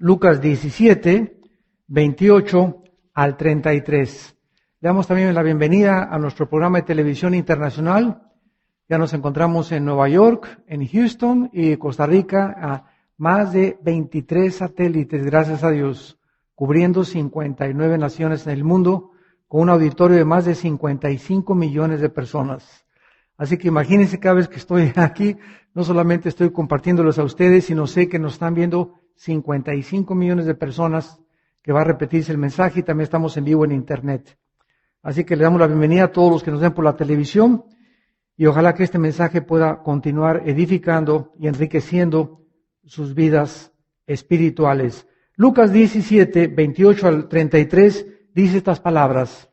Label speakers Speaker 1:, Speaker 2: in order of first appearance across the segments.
Speaker 1: Lucas 17, 28 al 33. Le damos también la bienvenida a nuestro programa de televisión internacional. Ya nos encontramos en Nueva York, en Houston y Costa Rica, a más de 23 satélites, gracias a Dios, cubriendo 59 naciones en el mundo, con un auditorio de más de 55 millones de personas. Así que imagínense cada vez que estoy aquí, no solamente estoy compartiéndolos a ustedes, sino sé que nos están viendo 55 millones de personas, que va a repetirse el mensaje, y también estamos en vivo en Internet. Así que le damos la bienvenida a todos los que nos ven por la televisión, y ojalá que este mensaje pueda continuar edificando y enriqueciendo sus vidas espirituales. Lucas 17, 28 al 33, dice estas palabras: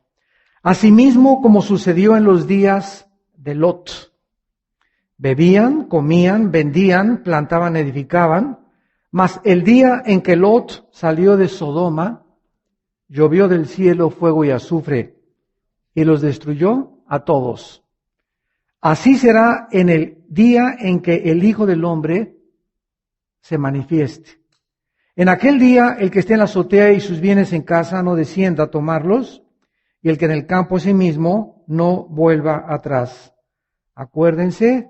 Speaker 1: Asimismo, como sucedió en los días de Lot, bebían, comían, vendían, plantaban, edificaban, mas el día en que Lot salió de Sodoma, llovió del cielo fuego y azufre, y los destruyó a todos. Así será en el día en que el Hijo del Hombre se manifieste. En aquel día, el que esté en la azotea y sus bienes en casa no descienda a tomarlos, y el que en el campo asimismo no vuelva atrás. Acuérdense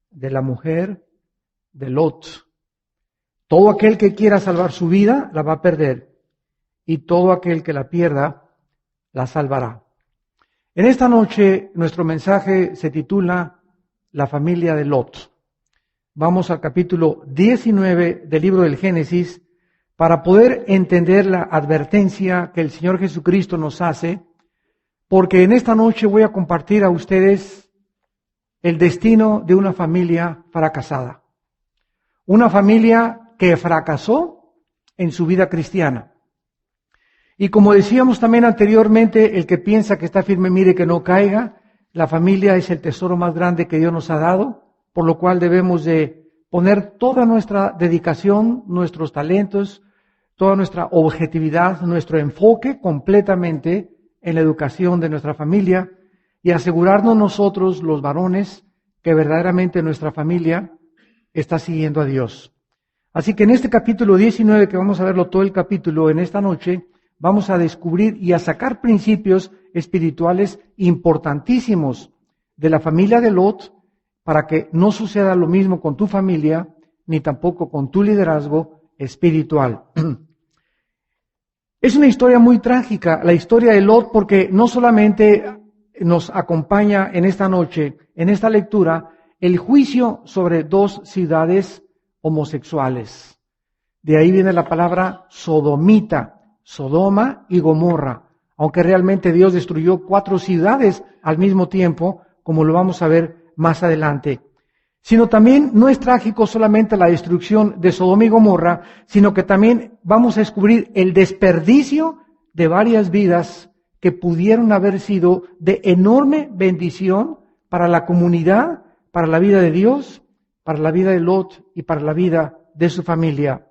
Speaker 1: de la mujer de Lot. Todo aquel que quiera salvar su vida la va a perder, y todo aquel que la pierda la salvará. En esta noche nuestro mensaje se titula La familia de Lot. Vamos al capítulo 19 del libro del Génesis para poder entender la advertencia que el Señor Jesucristo nos hace, porque en esta noche voy a compartir a ustedes el destino de una familia fracasada. Una familia que fracasó en su vida cristiana. Y como decíamos también anteriormente, el que piensa que está firme, mire que no caiga. La familia es el tesoro más grande que Dios nos ha dado, por lo cual debemos de poner toda nuestra dedicación, nuestros talentos, toda nuestra objetividad, nuestro enfoque completamente en la educación de nuestra familia, y asegurarnos nosotros, los varones, que verdaderamente nuestra familia está siguiendo a Dios. Así que en este capítulo 19, que vamos a verlo todo el capítulo en esta noche, vamos a descubrir y a sacar principios espirituales importantísimos de la familia de Lot, para que no suceda lo mismo con tu familia, ni tampoco con tu liderazgo espiritual. Es una historia muy trágica, la historia de Lot, porque no solamente nos acompaña en esta noche, en esta lectura, el juicio sobre dos ciudades homosexuales. De ahí viene la palabra sodomita, Sodoma y Gomorra, aunque realmente Dios destruyó 4 ciudades al mismo tiempo, como lo vamos a ver más adelante. Sino también no es trágico solamente la destrucción de Sodoma y Gomorra, sino que también vamos a descubrir el desperdicio de varias vidas que pudieron haber sido de enorme bendición para la comunidad, para la vida de Dios, para la vida de Lot y para la vida de su familia.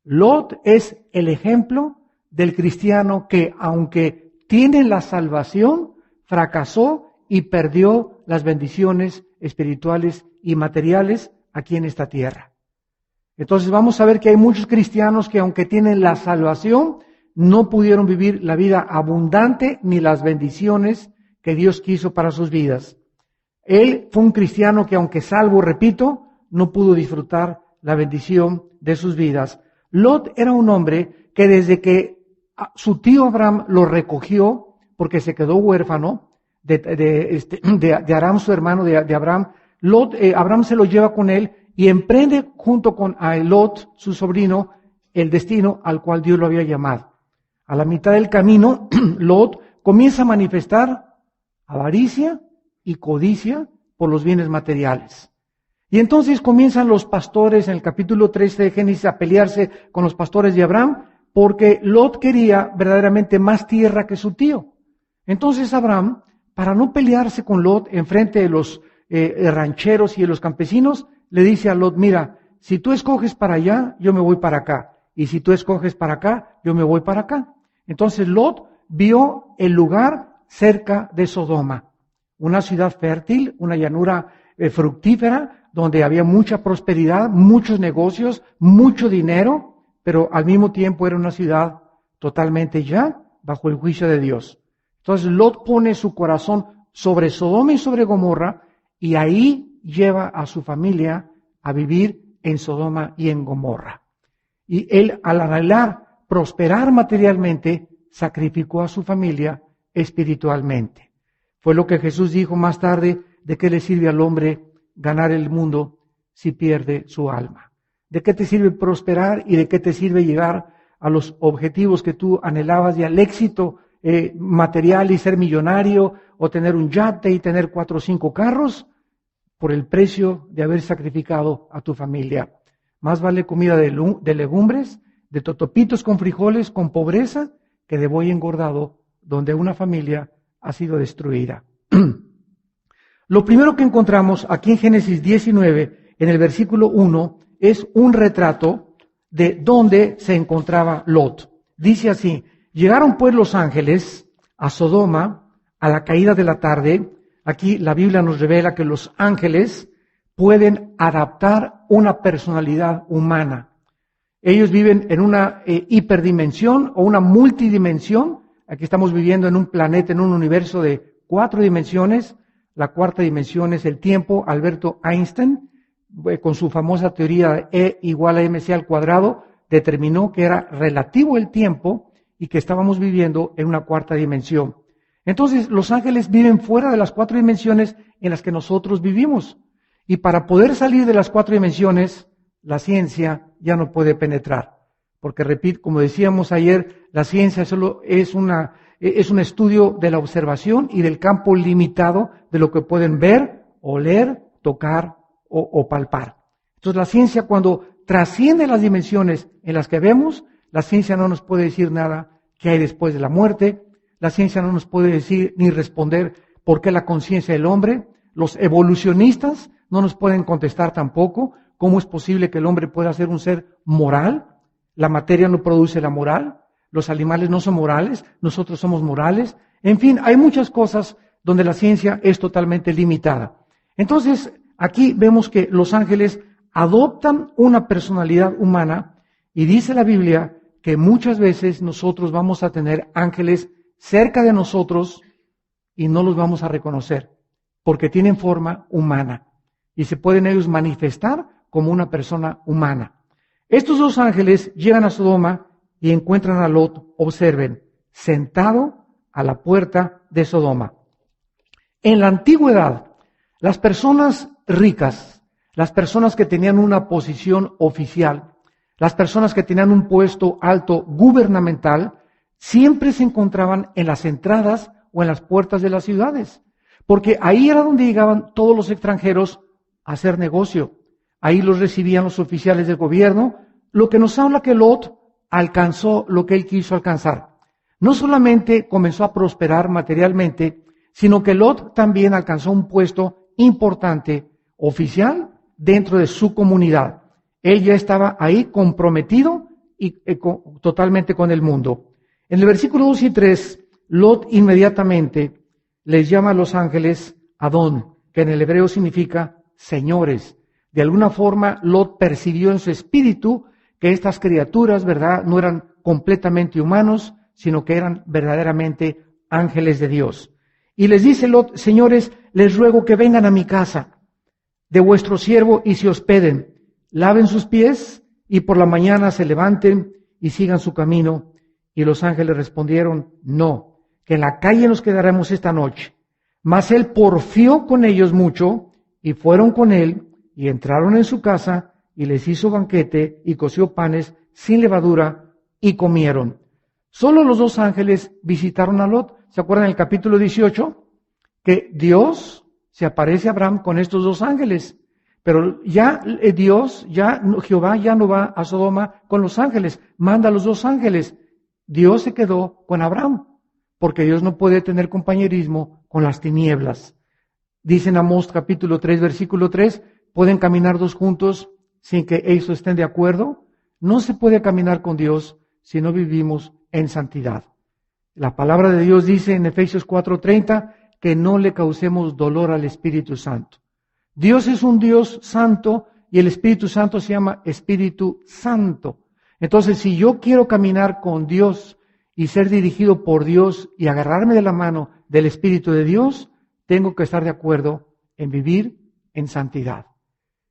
Speaker 1: Lot es el ejemplo del cristiano que, aunque tiene la salvación, fracasó y perdió las bendiciones espirituales y materiales aquí en esta tierra. Entonces vamos a ver que hay muchos cristianos que, aunque tienen la salvación, no pudieron vivir la vida abundante ni las bendiciones que Dios quiso para sus vidas. Él fue un cristiano que, aunque salvo, repito, no pudo disfrutar la bendición de sus vidas. Lot era un hombre que desde que su tío Abraham lo recogió, porque se quedó huérfano de Aram, su hermano de Abraham, Abraham se lo lleva con él y emprende junto con Lot, su sobrino, el destino al cual Dios lo había llamado. A la mitad del camino, Lot comienza a manifestar avaricia y codicia por los bienes materiales. Y entonces comienzan los pastores en el capítulo 13 de Génesis a pelearse con los pastores de Abraham, porque Lot quería verdaderamente más tierra que su tío. Entonces Abraham, para no pelearse con Lot en frente de los rancheros y de los campesinos, le dice a Lot: mira, si tú escoges para allá, yo me voy para acá. Y si tú escoges para acá, yo me voy para acá. Entonces Lot vio el lugar cerca de Sodoma, una ciudad fértil, una llanura fructífera, donde había mucha prosperidad, muchos negocios, mucho dinero, pero al mismo tiempo era una ciudad totalmente ya bajo el juicio de Dios. Entonces Lot pone su corazón sobre Sodoma y sobre Gomorra y ahí lleva a su familia a vivir en Sodoma y en Gomorra. Y él, al anhelar prosperar materialmente, sacrificó a su familia espiritualmente. Fue lo que Jesús dijo más tarde: ¿de qué le sirve al hombre ganar el mundo si pierde su alma? ¿De qué te sirve prosperar y de qué te sirve llegar a los objetivos que tú anhelabas y al éxito material y ser millonario o tener un yate y tener 4 o 5 carros por el precio de haber sacrificado a tu familia? Más vale comida de legumbres, de totopitos con frijoles, con pobreza, que de buey engordado, donde una familia ha sido destruida. Lo primero que encontramos aquí en Génesis 19, en el versículo 1, es un retrato de dónde se encontraba Lot. Dice así: llegaron pues los ángeles a Sodoma a la caída de la tarde. Aquí la Biblia nos revela que los ángeles pueden adaptar una personalidad humana. Ellos viven en una hiperdimensión o una multidimensión. Aquí estamos viviendo en un planeta, en un universo de 4 dimensiones. La cuarta dimensión es el tiempo. Alberto Einstein, con su famosa teoría de E igual a mc al cuadrado, determinó que era relativo el tiempo y que estábamos viviendo en una cuarta dimensión. Entonces, los ángeles viven fuera de las 4 dimensiones en las que nosotros vivimos. Y para poder salir de las 4 dimensiones, la ciencia ya no puede penetrar. Porque, repito, como decíamos ayer, la ciencia solo es un estudio de la observación y del campo limitado de lo que pueden ver, oler, tocar o palpar. Entonces, la ciencia, cuando trasciende las dimensiones en las que vemos, la ciencia no nos puede decir nada que hay después de la muerte. La ciencia no nos puede decir ni responder por qué la conciencia del hombre. Los evolucionistas no nos pueden contestar tampoco cómo es posible que el hombre pueda ser un ser moral. La materia no produce la moral. Los animales no son morales. Nosotros somos morales. En fin, hay muchas cosas donde la ciencia es totalmente limitada. Entonces, aquí vemos que los ángeles adoptan una personalidad humana y dice la Biblia que muchas veces nosotros vamos a tener ángeles cerca de nosotros y no los vamos a reconocer porque tienen forma humana y se pueden ellos manifestar como una persona humana. Estos 2 ángeles llegan a Sodoma y encuentran a Lot, observen, sentado a la puerta de Sodoma. En la antigüedad, las personas ricas, las personas que tenían una posición oficial, las personas que tenían un puesto alto gubernamental, siempre se encontraban en las entradas o en las puertas de las ciudades, porque ahí era donde llegaban todos los extranjeros a hacer negocio. Ahí los recibían los oficiales del gobierno, lo que nos habla que Lot alcanzó lo que él quiso alcanzar. No solamente comenzó a prosperar materialmente, sino que Lot también alcanzó un puesto importante, oficial, dentro de su comunidad. Él ya estaba ahí comprometido y totalmente con el mundo. En el versículo 2 y 3, Lot inmediatamente les llama a los ángeles Adón, que en el hebreo significa señores. De alguna forma, Lot percibió en su espíritu que estas criaturas, ¿verdad?, no eran completamente humanos, sino que eran verdaderamente ángeles de Dios. Y les dice Lot: señores, les ruego que vengan a mi casa de vuestro siervo y se hospeden, laven sus pies y por la mañana se levanten y sigan su camino. Y los ángeles respondieron: no, que en la calle nos quedaremos esta noche. Mas él porfió con ellos mucho y fueron con él y entraron en su casa y les hizo banquete y coció panes sin levadura y comieron. Solo los 2 ángeles visitaron a Lot. ¿Se acuerdan en el capítulo 18? Que Dios se aparece a Abraham con estos 2 ángeles. Pero ya Jehová ya no va a Sodoma con los ángeles, manda a los 2 ángeles. Dios se quedó con Abraham, porque Dios no puede tener compañerismo con las tinieblas. Dice en Amós capítulo 3, versículo 3, ¿pueden caminar 2 juntos sin que ellos estén de acuerdo? No se puede caminar con Dios si no vivimos en santidad. La palabra de Dios dice en Efesios 4:30 que no le causemos dolor al Espíritu Santo. Dios es un Dios santo y el Espíritu Santo se llama Espíritu Santo. Entonces, si yo quiero caminar con Dios y ser dirigido por Dios y agarrarme de la mano del Espíritu de Dios, tengo que estar de acuerdo en vivir en santidad.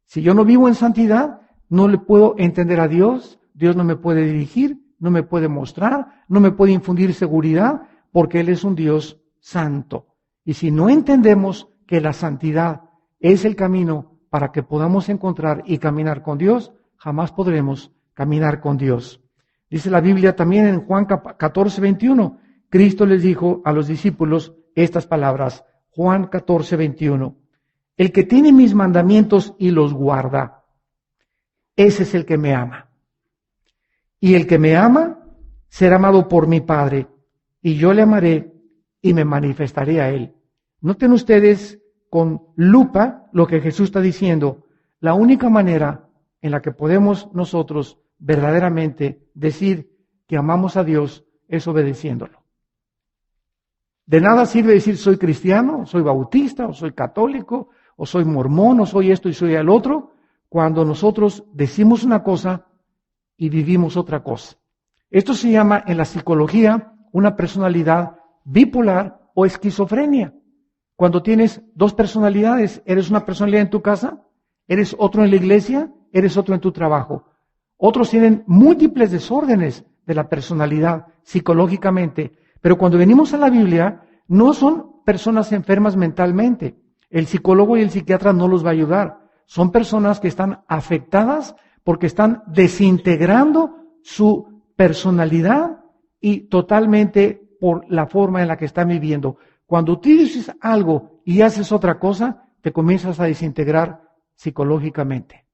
Speaker 1: Si yo no vivo en santidad, no le puedo entender a Dios, Dios no me puede dirigir, no me puede mostrar, no me puede infundir seguridad, porque Él es un Dios santo. Y si no entendemos que la santidad es el camino para que podamos encontrar y caminar con Dios, jamás podremos caminar con Dios. Dice la Biblia también en Juan 14:21, Cristo les dijo a los discípulos estas palabras, Juan 14:21, el que tiene mis mandamientos y los guarda, ese es el que me ama. Y el que me ama será amado por mi Padre, y yo le amaré y me manifestaré a él. Noten ustedes con lupa lo que Jesús está diciendo. La única manera en la que podemos nosotros verdaderamente decir que amamos a Dios es obedeciéndolo. De nada sirve decir soy cristiano, soy bautista, o soy católico, o soy mormón, o soy esto y soy el otro, cuando nosotros decimos una cosa y vivimos otra cosa. Esto se llama en la psicología una personalidad bipolar o esquizofrenia. Cuando tienes dos personalidades, eres una personalidad en tu casa, eres otro en la iglesia, eres otro en tu trabajo. Otros tienen múltiples desórdenes de la personalidad psicológicamente, pero cuando venimos a la Biblia, no son personas enfermas mentalmente. El psicólogo y el psiquiatra no los va a ayudar. Son personas que están afectadas porque están desintegrando su personalidad y totalmente por la forma en la que están viviendo. Cuando tú dices algo y haces otra cosa, te comienzas a desintegrar psicológicamente.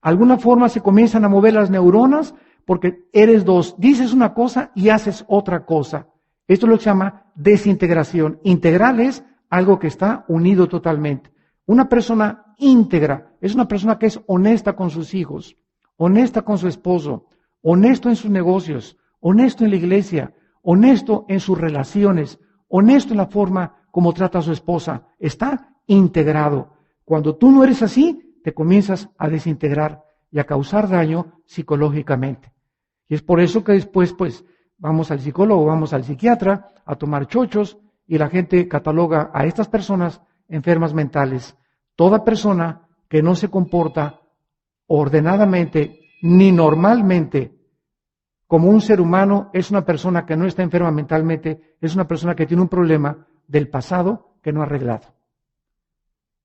Speaker 1: Alguna forma se comienzan a mover las neuronas porque eres dos. Dices una cosa y haces otra cosa. Esto es lo que se llama desintegración. Integral es algo que está unido totalmente. Una persona íntegra es una persona que es honesta con sus hijos, honesta con su esposo, honesto en sus negocios, honesto en la iglesia, honesto en sus relaciones, honesto en la forma como trata a su esposa. Está integrado. Cuando tú no eres así, te comienzas a desintegrar y a causar daño psicológicamente. Y es por eso que después, pues, vamos al psicólogo, vamos al psiquiatra a tomar chochos y la gente cataloga a estas personas enfermas mentales. Toda persona que no se comporta ordenadamente ni normalmente como un ser humano es una persona que no está enferma mentalmente, es una persona que tiene un problema del pasado que no ha arreglado.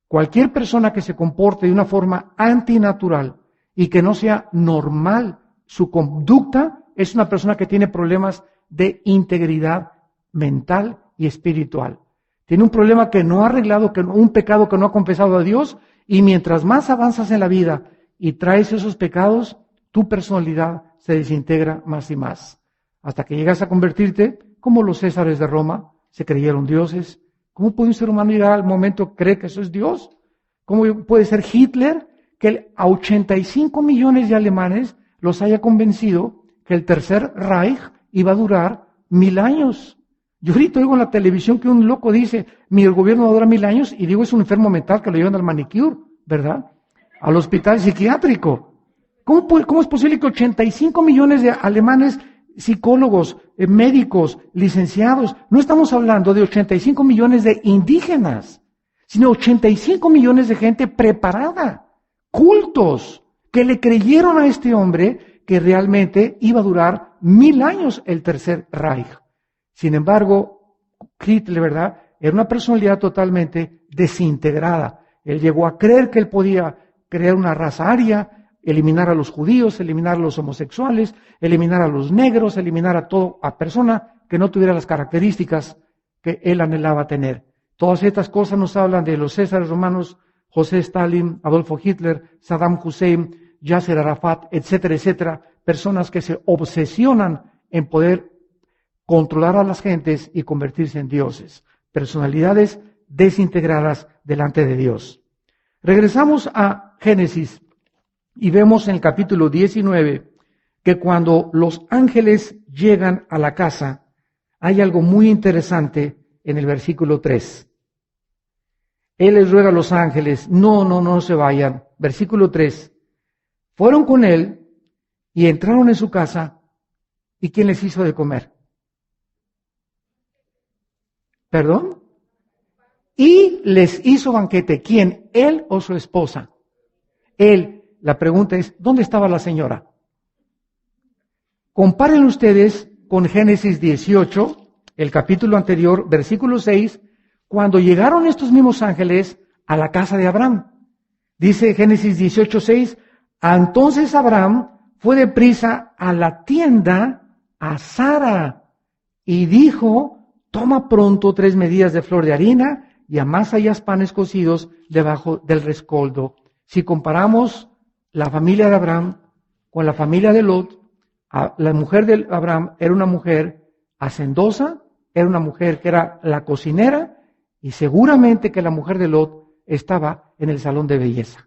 Speaker 1: Cualquier persona que se comporte de una forma antinatural y que no sea normal su conducta es una persona que tiene problemas de integridad mental y espiritual. Tiene un problema que no ha arreglado, un pecado que no ha confesado a Dios, y mientras más avanzas en la vida y traes esos pecados, tu personalidad se desintegra más y más. Hasta que llegas a convertirte como los césares de Roma, se creyeron dioses. ¿Cómo puede un ser humano llegar al momento que cree que eso es Dios? ¿Cómo puede ser Hitler que a 85 millones de alemanes los haya convencido que el Tercer Reich iba a durar 1000 años? Yo ahorita oigo en la televisión que un loco dice, el gobierno va a durar 1000 años, y digo, es un enfermo mental que lo llevan al manicure, ¿verdad? Al hospital psiquiátrico. ¿Cómo es posible que 85 millones de alemanes, psicólogos, médicos, licenciados, no estamos hablando de 85 millones de indígenas, sino 85 millones de gente preparada, cultos, que le creyeron a este hombre que realmente iba a durar 1000 años el Tercer Reich? Sin embargo, Hitler, ¿verdad?, era una personalidad totalmente desintegrada. Él llegó a creer que él podía crear una raza aria, eliminar a los judíos, eliminar a los homosexuales, eliminar a los negros, eliminar a toda persona que no tuviera las características que él anhelaba tener. Todas estas cosas nos hablan de los césares romanos, José Stalin, Adolfo Hitler, Saddam Hussein, Yasser Arafat, etcétera, etcétera. Personas que se obsesionan en poder controlar a las gentes y convertirse en dioses. Personalidades desintegradas delante de Dios. Regresamos a Génesis y vemos en el capítulo 19 que cuando los ángeles llegan a la casa, hay algo muy interesante en el versículo 3. Él les ruega a los ángeles, no se vayan. Versículo 3. Fueron con él y entraron en su casa. ¿Y quién les hizo de comer? ¿Perdón? Y les hizo banquete. ¿Quién? ¿Él o su esposa? Él. La pregunta es, ¿dónde estaba la señora? Comparen ustedes con Génesis 18, el capítulo anterior, versículo 6, cuando llegaron estos mismos ángeles a la casa de Abraham. Dice Génesis 18, 6, entonces Abraham fue deprisa a la tienda a Sara y dijo, toma pronto 3 medidas de flor de harina y amasa y haz panes cocidos debajo del rescoldo. Si comparamos la familia de Abraham con la familia de Lot, la mujer de Abraham era una mujer hacendosa, era una mujer que era la cocinera y seguramente que la mujer de Lot estaba en el salón de belleza.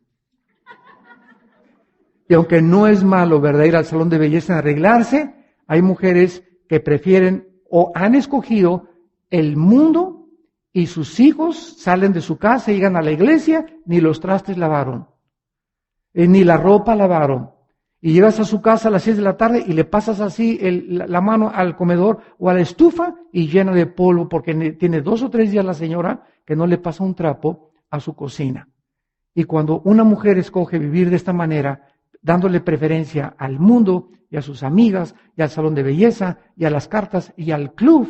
Speaker 1: Y aunque no es malo, ¿verdad?, ir al salón de belleza a arreglarse, hay mujeres que prefieren o han escogido el mundo y sus hijos salen de su casa, llegan a la iglesia, ni los trastes lavaron, ni la ropa lavaron. Y llegas a su casa a las 6 de la tarde y le pasas así la mano al comedor o a la estufa y llena de polvo porque tiene 2 o 3 días la señora que no le pasa un trapo a su cocina. Y cuando una mujer escoge vivir de esta manera, dándole preferencia al mundo y a sus amigas y al salón de belleza y a las cartas y al club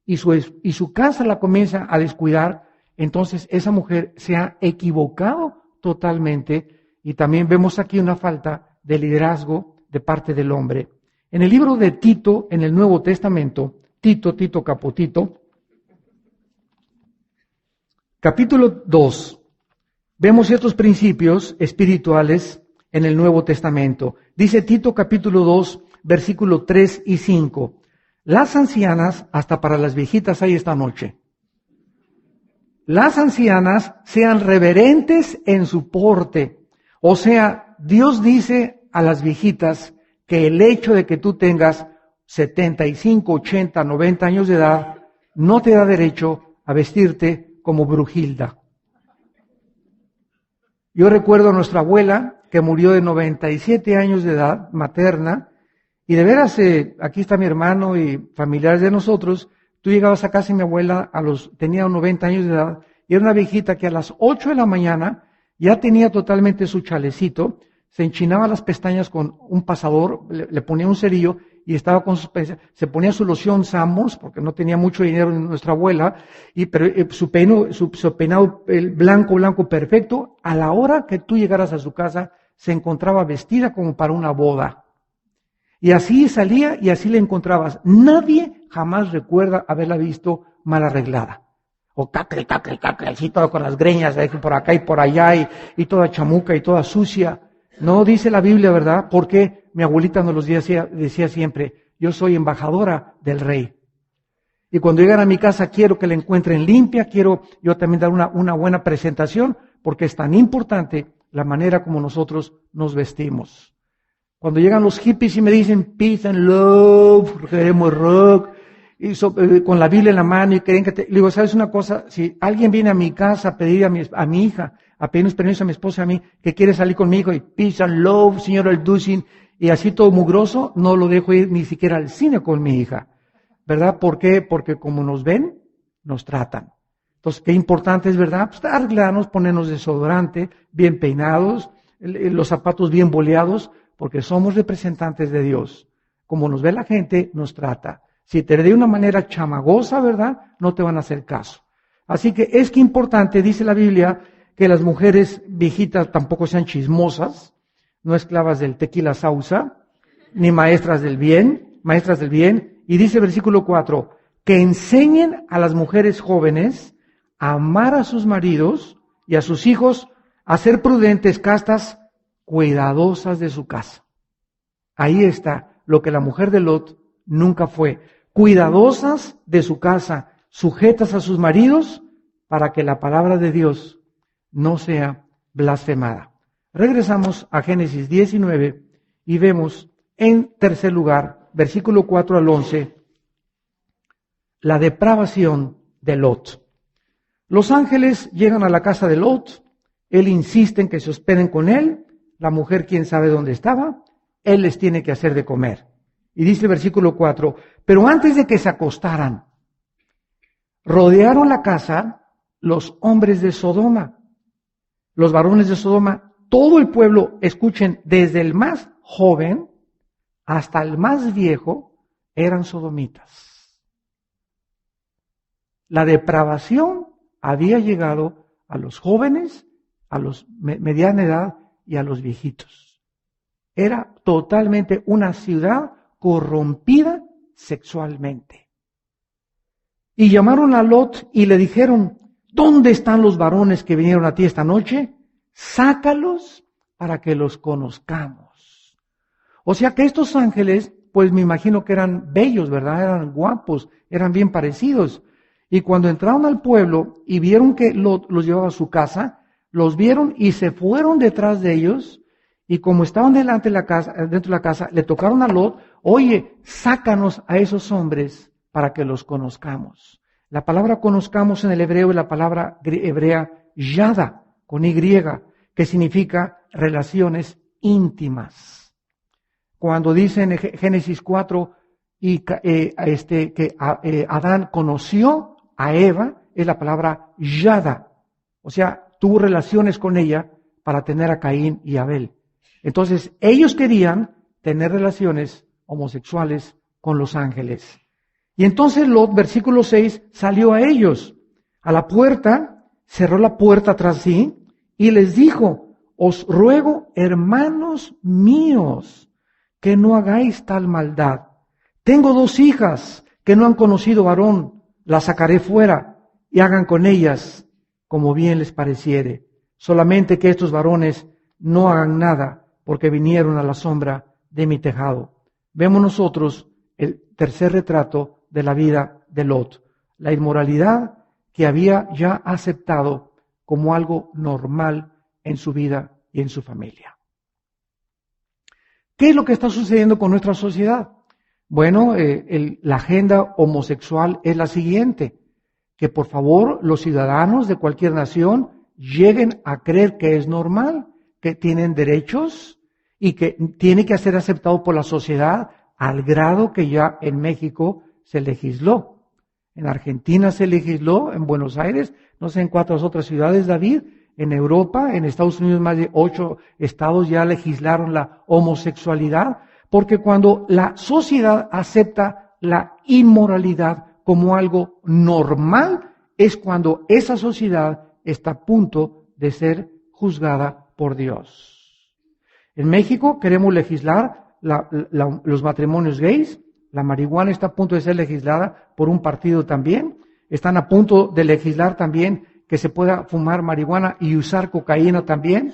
Speaker 1: y su casa la comienza a descuidar, entonces esa mujer se ha equivocado totalmente y también vemos aquí una falta de liderazgo de parte del hombre. En el libro de Tito, en el Nuevo Testamento, Tito Capotito, capítulo 2, vemos ciertos principios espirituales en el Nuevo Testamento. Dice Tito capítulo 2, versículo 3 y 5. Las ancianas, hasta para las viejitas hay esta noche, las ancianas sean reverentes en su porte. O sea, Dios dice a las viejitas que el hecho de que tú tengas 75, 80, 90 años de edad no te da derecho a vestirte como Brujilda. Yo recuerdo a nuestra abuela que murió de 97 años de edad, materna, y de veras, aquí está mi hermano y familiares de nosotros, tú llegabas a casa y mi abuela tenía 90 años de edad, y era una viejita que a las 8 de la mañana ya tenía totalmente su chalecito, se enchinaba las pestañas con un pasador, le ponía un cerillo y estaba con se ponía su loción Samos, porque no tenía mucho dinero nuestra abuela, pero su peinado blanco perfecto, a la hora que tú llegaras a su casa, se encontraba vestida como para una boda. Y así salía y así la encontrabas. Nadie jamás recuerda haberla visto mal arreglada. O cacle, así toda con las greñas por acá y por allá y toda chamuca y toda sucia. No dice la Biblia, ¿verdad? Porque mi abuelita nos los decía siempre, yo soy embajadora del rey. Y cuando llegan a mi casa quiero que la encuentren limpia, quiero yo también dar una buena presentación, porque es tan importante la manera como nosotros nos vestimos. Cuando llegan los hippies y me dicen peace and love, queremos rock, y con la Biblia en la mano y creen le digo, ¿sabes una cosa? Si alguien viene a mi casa a pedir a mi hija, a pedirnos permiso a mi esposa y a mí, que quiere salir conmigo y peace and love, señor Alducin, y así todo mugroso, no lo dejo ir ni siquiera al cine con mi hija. ¿Verdad? ¿Por qué? Porque como nos ven, nos tratan. Entonces, qué importante es, ¿verdad? Pues arreglarnos, ponernos desodorante, bien peinados, los zapatos bien boleados, porque somos representantes de Dios. Como nos ve la gente, nos trata. Si te de una manera chamagosa, ¿verdad? No te van a hacer caso. Así que es que importante, dice la Biblia, que las mujeres viejitas tampoco sean chismosas, no esclavas del tequila sausa, ni maestras del bien. Y dice versículo 4, que enseñen a las mujeres jóvenes a amar a sus maridos y a sus hijos, a ser prudentes, castas, cuidadosas de su casa. Ahí está lo que la mujer de Lot nunca fue. Cuidadosas de su casa, sujetas a sus maridos, para que la palabra de Dios no sea blasfemada. Regresamos a Génesis 19 y vemos en tercer lugar, versículo 4 al 11, la depravación de Lot. Los ángeles llegan a la casa de Lot, él insiste en que se hospeden con él, la mujer quién sabe dónde estaba, Él les tiene que hacer de comer. Y dice el versículo 4, pero antes de que se acostaran, rodearon la casa los hombres de Sodoma, los varones de Sodoma, todo el pueblo, escuchen, desde el más joven hasta el más viejo, eran sodomitas. La depravación había llegado a los jóvenes, a los mediana edad y a los viejitos. Era totalmente una ciudad corrompida sexualmente. Y llamaron a Lot y le dijeron, ¿dónde están los varones que vinieron a ti esta noche? Sácalos para que los conozcamos. O sea que estos ángeles, pues me imagino que eran bellos, ¿verdad? Eran guapos, eran bien parecidos. Y cuando entraron al pueblo y vieron que Lot los llevaba a su casa, los vieron y se fueron detrás de ellos. Y como estaban dentro de la casa, le tocaron a Lot, oye, sácanos a esos hombres para que los conozcamos. La palabra conozcamos en el hebreo es la palabra hebrea yada, con Y, que significa relaciones íntimas. Cuando dice en Génesis 4 que Adán conoció a Eva, es la palabra yada. O sea, tuvo relaciones con ella para tener a Caín y Abel. Entonces, ellos querían tener relaciones homosexuales con los ángeles. Y entonces Lot, versículo 6, salió a ellos, a la puerta, cerró la puerta tras sí y les dijo, os ruego, hermanos míos, que no hagáis tal maldad. Tengo 2 hijas que no han conocido varón, las sacaré fuera y hagan con ellas como bien les pareciere. Solamente que estos varones no hagan nada, porque vinieron a la sombra de mi tejado. Vemos nosotros el tercer retrato de la vida de Lot, la inmoralidad que había ya aceptado como algo normal en su vida y en su familia. ¿Qué es lo que está sucediendo con nuestra sociedad? Bueno, la agenda homosexual es la siguiente, que por favor los ciudadanos de cualquier nación lleguen a creer que es normal, que tienen derechos y que tiene que ser aceptado por la sociedad al grado que ya en México se legisló. En Argentina se legisló, en Buenos Aires, no sé en cuántas otras ciudades, David, en Europa, en Estados Unidos más de 8 estados ya legislaron la homosexualidad, porque cuando la sociedad acepta la inmoralidad como algo normal, es cuando esa sociedad está a punto de ser juzgada por Dios. En México queremos legislar los matrimonios gays. La marihuana está a punto de ser legislada por un partido también. Están a punto de legislar también que se pueda fumar marihuana y usar cocaína también.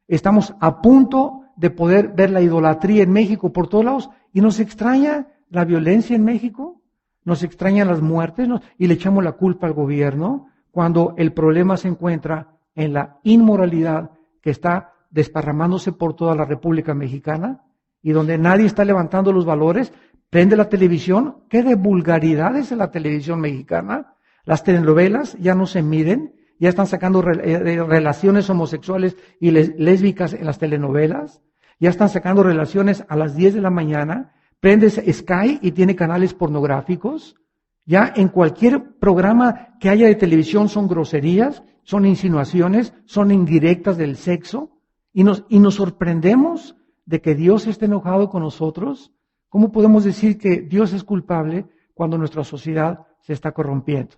Speaker 1: Estamos a punto de poder ver la idolatría en México por todos lados. Y nos extraña la violencia en México, nos extrañan las muertes y le echamos la culpa al gobierno cuando el problema se encuentra en la inmoralidad que está desparramándose por toda la República Mexicana y donde nadie está levantando los valores. Prende la televisión, ¿qué de vulgaridades en la televisión mexicana? Las telenovelas ya no se miden, ya están sacando relaciones homosexuales y lésbicas en las telenovelas, ya están sacando relaciones a las 10 de la mañana, prendes Sky y tiene canales pornográficos, ya en cualquier programa que haya de televisión son groserías, son insinuaciones, son indirectas del sexo, y nos sorprendemos de que Dios esté enojado con nosotros. ¿Cómo podemos decir que Dios es culpable cuando nuestra sociedad se está corrompiendo?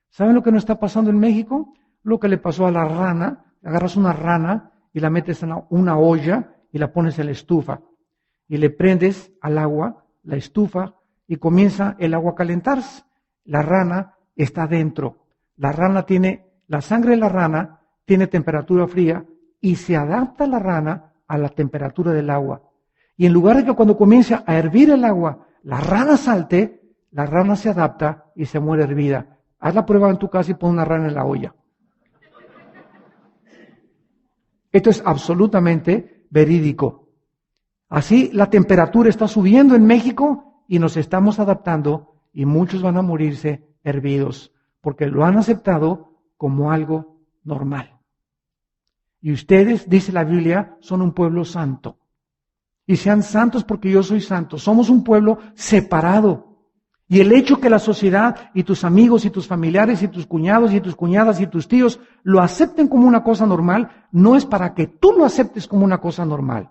Speaker 1: ¿Saben lo que nos está pasando en México? Lo que le pasó a la rana. Agarras una rana y la metes en una olla y la pones en la estufa. Y le prendes al agua, la estufa, y comienza el agua a calentarse. La rana está dentro. La sangre de la rana tiene temperatura fría y se adapta la rana a la temperatura del agua. Y en lugar de que cuando comienza a hervir el agua, la rana salte, la rana se adapta y se muere hervida. Haz la prueba en tu casa y pon una rana en la olla. Esto es absolutamente verídico. Así la temperatura está subiendo en México y nos estamos adaptando y muchos van a morirse hervidos porque lo han aceptado como algo normal. Y ustedes, dice la Biblia, son un pueblo santo. y sean santos porque yo soy santo. Somos un pueblo separado. Y el hecho que la sociedad y tus amigos y tus familiares y tus cuñados y tus cuñadas y tus tíos lo acepten como una cosa normal, no es para que tú lo aceptes como una cosa normal.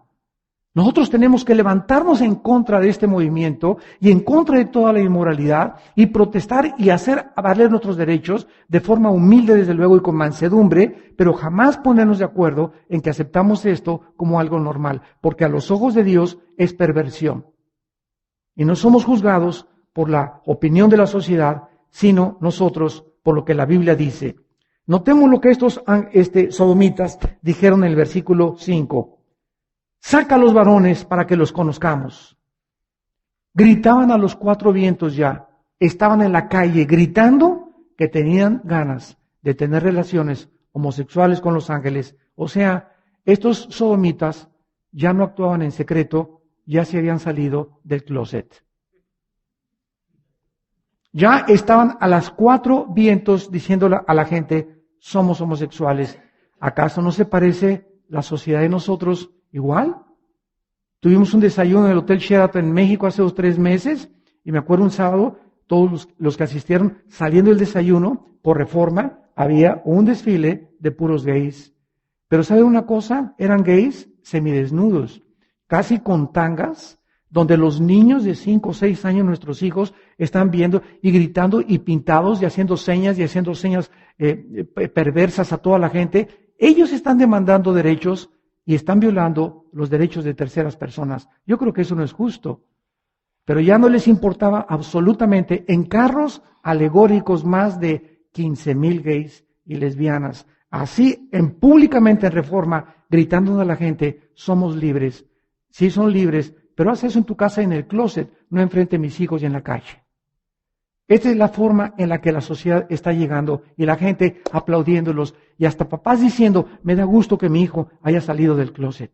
Speaker 1: Nosotros tenemos que levantarnos en contra de este movimiento y en contra de toda la inmoralidad y protestar y hacer valer nuestros derechos de forma humilde, desde luego, y con mansedumbre, pero jamás ponernos de acuerdo en que aceptamos esto como algo normal, porque a los ojos de Dios es perversión. Y no somos juzgados por la opinión de la sociedad, sino nosotros por lo que la Biblia dice. Notemos lo que estos sodomitas dijeron en el versículo 5. Saca a los varones para que los conozcamos. Gritaban a los cuatro vientos ya. Estaban en la calle gritando que tenían ganas de tener relaciones homosexuales con los ángeles. O sea, estos sodomitas ya no actuaban en secreto, ya se habían salido del closet. Ya estaban a las cuatro vientos diciéndole a la gente, somos homosexuales. ¿Acaso no se parece la sociedad de nosotros igual? Tuvimos un desayuno en el Hotel Sheraton en México hace 2 o 3 meses, y me acuerdo un sábado, todos los que asistieron, saliendo del desayuno, por Reforma, había un desfile de puros gays. Pero ¿sabe una cosa? Eran gays semidesnudos, casi con tangas, donde los niños de 5 o 6 años, nuestros hijos, están viendo y gritando y pintados y haciendo señas perversas a toda la gente. Ellos están demandando derechos y están violando los derechos de terceras personas. Yo creo que eso no es justo. Pero ya no les importaba absolutamente. En carros alegóricos más de 15,000 gays y lesbianas. Así, públicamente en Reforma, gritando a la gente, somos libres. Sí son libres, pero haz eso en tu casa, en el closet, no enfrente a mis hijos y en la calle. Esta es la forma en la que la sociedad está llegando y la gente aplaudiéndolos y hasta papás diciendo, me da gusto que mi hijo haya salido del closet.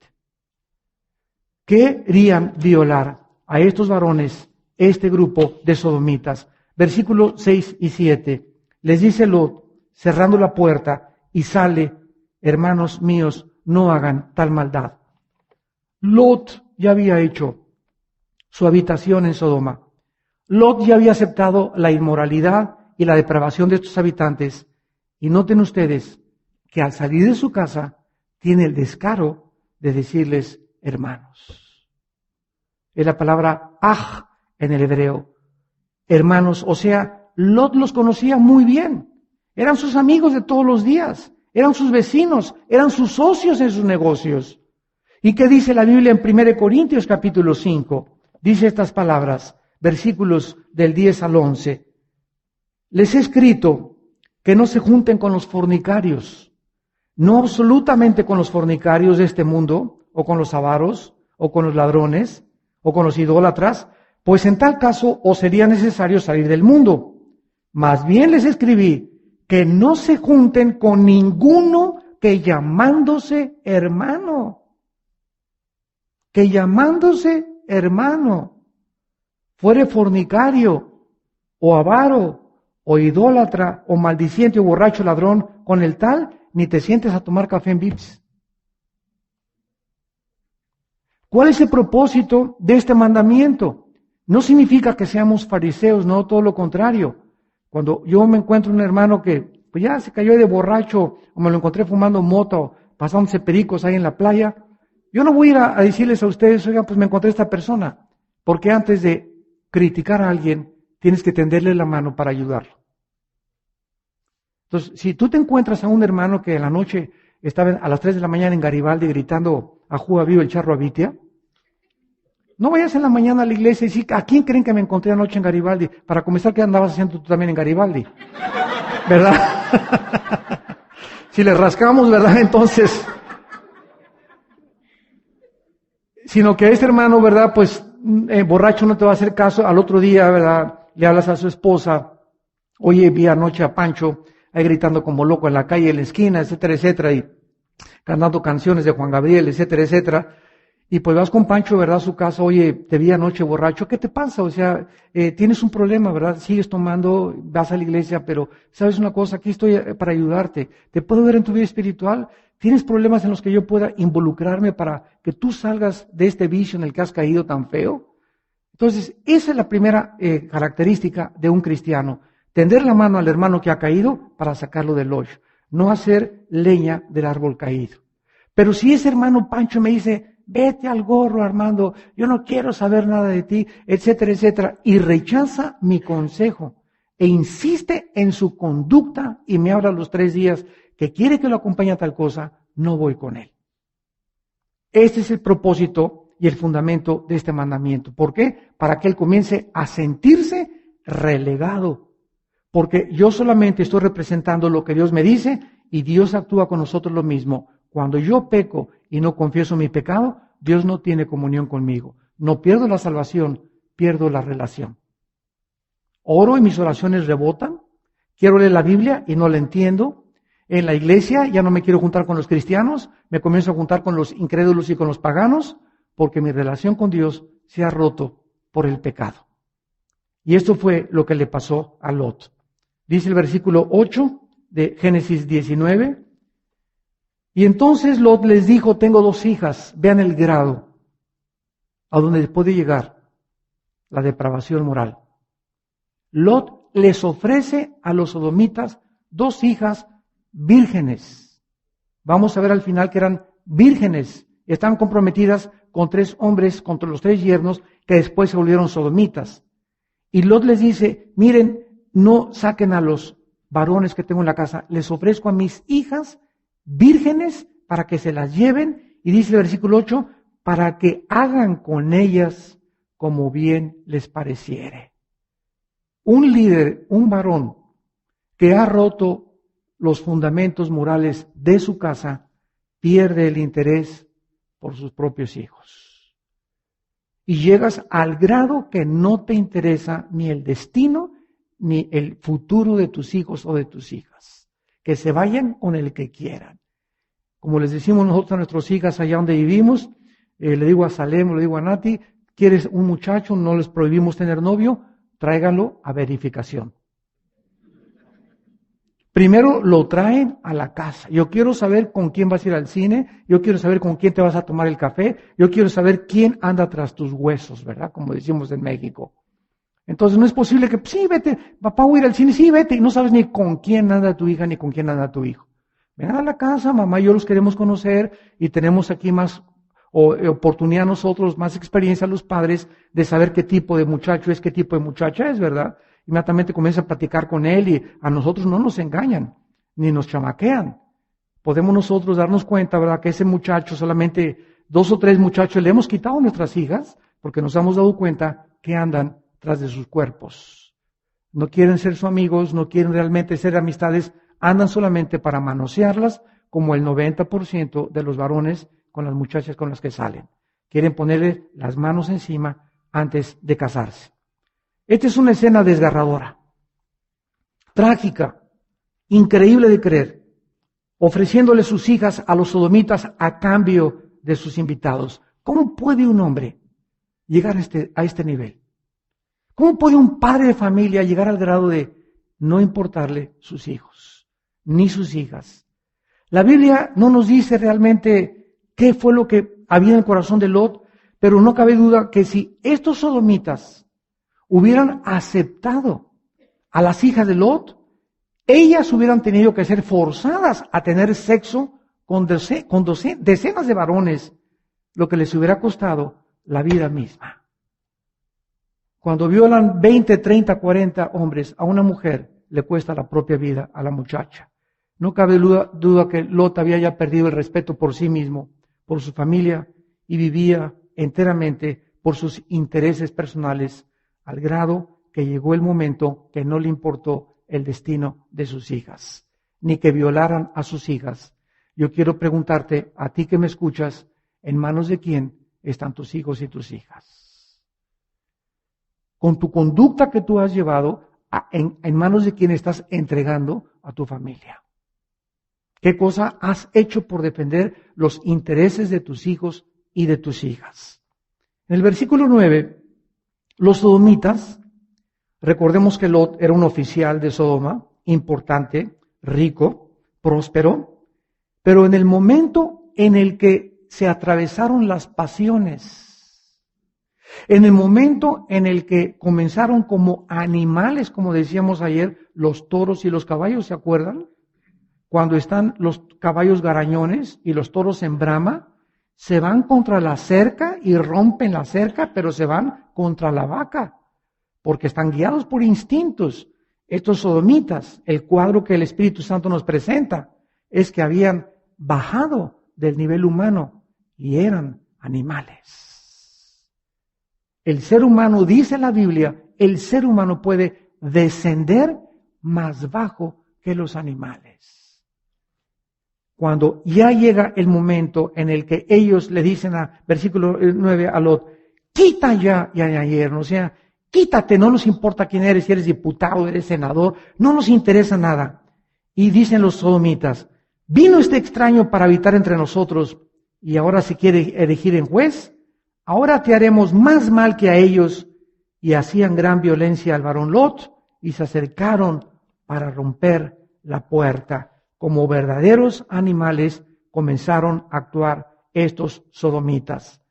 Speaker 1: Querían violar a estos varones, este grupo de sodomitas. Versículos 6 y 7. Les dice Lot, cerrando la puerta, y sale, hermanos míos, no hagan tal maldad. Lot ya había hecho su habitación en Sodoma. Lot ya había aceptado la inmoralidad y la depravación de estos habitantes. Y noten ustedes que al salir de su casa tiene el descaro de decirles hermanos. Es la palabra aj en el hebreo. Hermanos, o sea, Lot los conocía muy bien. Eran sus amigos de todos los días. Eran sus vecinos. Eran sus socios en sus negocios. ¿Y qué dice la Biblia en 1 Corintios capítulo 5? Dice estas palabras, versículos del 10 al 11. Les he escrito que no se junten con los fornicarios, no absolutamente con los fornicarios de este mundo, o con los avaros, o con los ladrones, o con los idólatras, pues en tal caso os sería necesario salir del mundo. Más bien les escribí que no se junten con ninguno que llamándose hermano, fuere fornicario, o avaro, o idólatra, o maldiciente, o borracho, ladrón, con el tal, ni te sientes a tomar café en Vips. ¿Cuál es el propósito de este mandamiento? No significa que seamos fariseos, no, todo lo contrario. Cuando yo me encuentro un hermano que pues ya se cayó de borracho, o me lo encontré fumando mota, o pasándose pericos ahí en la playa, yo no voy a ir a decirles a ustedes, oigan, pues me encontré esta persona, porque antes de criticar a alguien, tienes que tenderle la mano para ayudarlo. Entonces, si tú te encuentras a un hermano que en la noche estaba a las 3 de la mañana en Garibaldi gritando a Juga vivo el charro Abitia, no vayas en la mañana a la iglesia y decir, ¿a quién creen que me encontré anoche en Garibaldi? Para comenzar, ¿qué andabas haciendo tú también en Garibaldi? ¿Verdad? Si le rascamos, ¿verdad? Entonces, sino que a este hermano, ¿verdad? Pues borracho no te va a hacer caso. Al otro día, ¿verdad? Le hablas a su esposa, oye, vi anoche a Pancho ahí gritando como loco en la calle, en la esquina, etcétera, etcétera, y cantando canciones de Juan Gabriel, etcétera, etcétera. Y pues vas con Pancho, ¿verdad? A su casa, oye, te vi anoche borracho, ¿qué te pasa? O sea, tienes un problema, ¿verdad? Sigues tomando, vas a la iglesia, pero ¿sabes una cosa? Aquí estoy para ayudarte. ¿Te puedo ver en tu vida espiritual? ¿Tienes problemas en los que yo pueda involucrarme para que tú salgas de este vicio en el que has caído tan feo? Entonces, esa es la primera característica de un cristiano. Tender la mano al hermano que ha caído para sacarlo del hoyo. No hacer leña del árbol caído. Pero si ese hermano Pancho me dice, vete al gorro, Armando, yo no quiero saber nada de ti, etcétera, etcétera, y rechaza mi consejo e insiste en su conducta y me habla a los 3 días que quiere que lo acompañe a tal cosa, no voy con él. Este es el propósito y el fundamento de este mandamiento. ¿Por qué? Para que él comience a sentirse relegado. Porque yo solamente estoy representando lo que Dios me dice y Dios actúa con nosotros lo mismo. Cuando yo peco y no confieso mi pecado, Dios no tiene comunión conmigo. No pierdo la salvación, pierdo la relación. Oro y mis oraciones rebotan. Quiero leer la Biblia y no la entiendo. En la iglesia ya no me quiero juntar con los cristianos, me comienzo a juntar con los incrédulos y con los paganos, porque mi relación con Dios se ha roto por el pecado. Y esto fue lo que le pasó a Lot. Dice el versículo 8 de Génesis 19. Y entonces Lot les dijo, tengo 2 hijas, vean el grado a donde puede llegar la depravación moral. Lot les ofrece a los sodomitas 2 hijas vírgenes. Vamos a ver al final que eran vírgenes, estaban comprometidas con 3 hombres, contra los 3 yernos, que después se volvieron sodomitas. Y Lot les dice, miren, no saquen a los varones que tengo en la casa, les ofrezco a mis hijas vírgenes para que se las lleven, y dice el versículo 8, para que hagan con ellas como bien les pareciere. Un líder, un varón que ha roto los fundamentos morales de su casa, pierde el interés por sus propios hijos. Y llegas al grado que no te interesa ni el destino ni el futuro de tus hijos o de tus hijas. Que se vayan con el que quieran. Como les decimos nosotros a nuestras hijas allá donde vivimos, le digo a Salem, le digo a Nati, ¿quieres un muchacho? No les prohibimos tener novio, tráiganlo a verificación. Primero lo traen a la casa. Yo quiero saber con quién vas a ir al cine, yo quiero saber con quién te vas a tomar el café, yo quiero saber quién anda tras tus huesos, ¿verdad? Como decimos en México. Entonces no es posible que, sí, vete, papá voy a ir al cine, sí, vete, y no sabes ni con quién anda tu hija ni con quién anda tu hijo. Ven a la casa, mamá y yo los queremos conocer y tenemos aquí más oportunidad nosotros, más experiencia los padres de saber qué tipo de muchacho es, qué tipo de muchacha es, ¿verdad? Inmediatamente comienza a platicar con él y a nosotros no nos engañan, ni nos chamaquean. Podemos nosotros darnos cuenta, ¿verdad? Que ese muchacho, solamente 2 o 3 muchachos le hemos quitado a nuestras hijas porque nos hemos dado cuenta que andan tras de sus cuerpos. No quieren ser sus amigos, no quieren realmente ser amistades, andan solamente para manosearlas como el 90% de los varones con las muchachas con las que salen. Quieren ponerle las manos encima antes de casarse. Esta es una escena desgarradora, trágica, increíble de creer, ofreciéndole sus hijas a los sodomitas a cambio de sus invitados. ¿Cómo puede un hombre llegar a este nivel? ¿Cómo puede un padre de familia llegar al grado de no importarle sus hijos, ni sus hijas? La Biblia no nos dice realmente qué fue lo que había en el corazón de Lot, pero no cabe duda que si estos sodomitas hubieran aceptado a las hijas de Lot, ellas hubieran tenido que ser forzadas a tener sexo con decenas de varones, lo que les hubiera costado la vida misma. Cuando violan 20, 30, 40 hombres a una mujer, le cuesta la propia vida a la muchacha. No cabe duda que Lot había ya perdido el respeto por sí mismo, por su familia, y vivía enteramente por sus intereses personales, al grado que llegó el momento que no le importó el destino de sus hijas, ni que violaran a sus hijas. Yo quiero preguntarte, a ti que me escuchas, ¿en manos de quién están tus hijos y tus hijas? Con tu conducta que tú has llevado, ¿en manos de quién estás entregando a tu familia? ¿Qué cosa has hecho por defender los intereses de tus hijos y de tus hijas. En el versículo 9, los sodomitas, recordemos que Lot era un oficial de Sodoma, importante, rico, próspero, pero en el momento en el que se atravesaron las pasiones, en el momento en el que comenzaron como animales, como decíamos ayer, los toros y los caballos, ¿se acuerdan? Cuando están los caballos garañones y los toros en brama, se van contra la cerca y rompen la cerca, pero se van contra la vaca, porque están guiados por instintos. Estos sodomitas, el cuadro que el Espíritu Santo nos presenta, es que habían bajado del nivel humano y eran animales. El ser humano, dice la Biblia, el ser humano puede descender más bajo que los animales. Cuando ya llega el momento en el que ellos le dicen a versículo 9 a Lot, quita ya yerno, o sea, quítate, no nos importa quién eres, si eres diputado, eres senador, no nos interesa nada. Y dicen los sodomitas, vino este extraño para habitar entre nosotros y ahora se quiere erigir en juez. Ahora te haremos más mal que a ellos. Y hacían gran violencia al varón Lot y se acercaron para romper la puerta. Como verdaderos animales comenzaron a actuar estos sodomitas.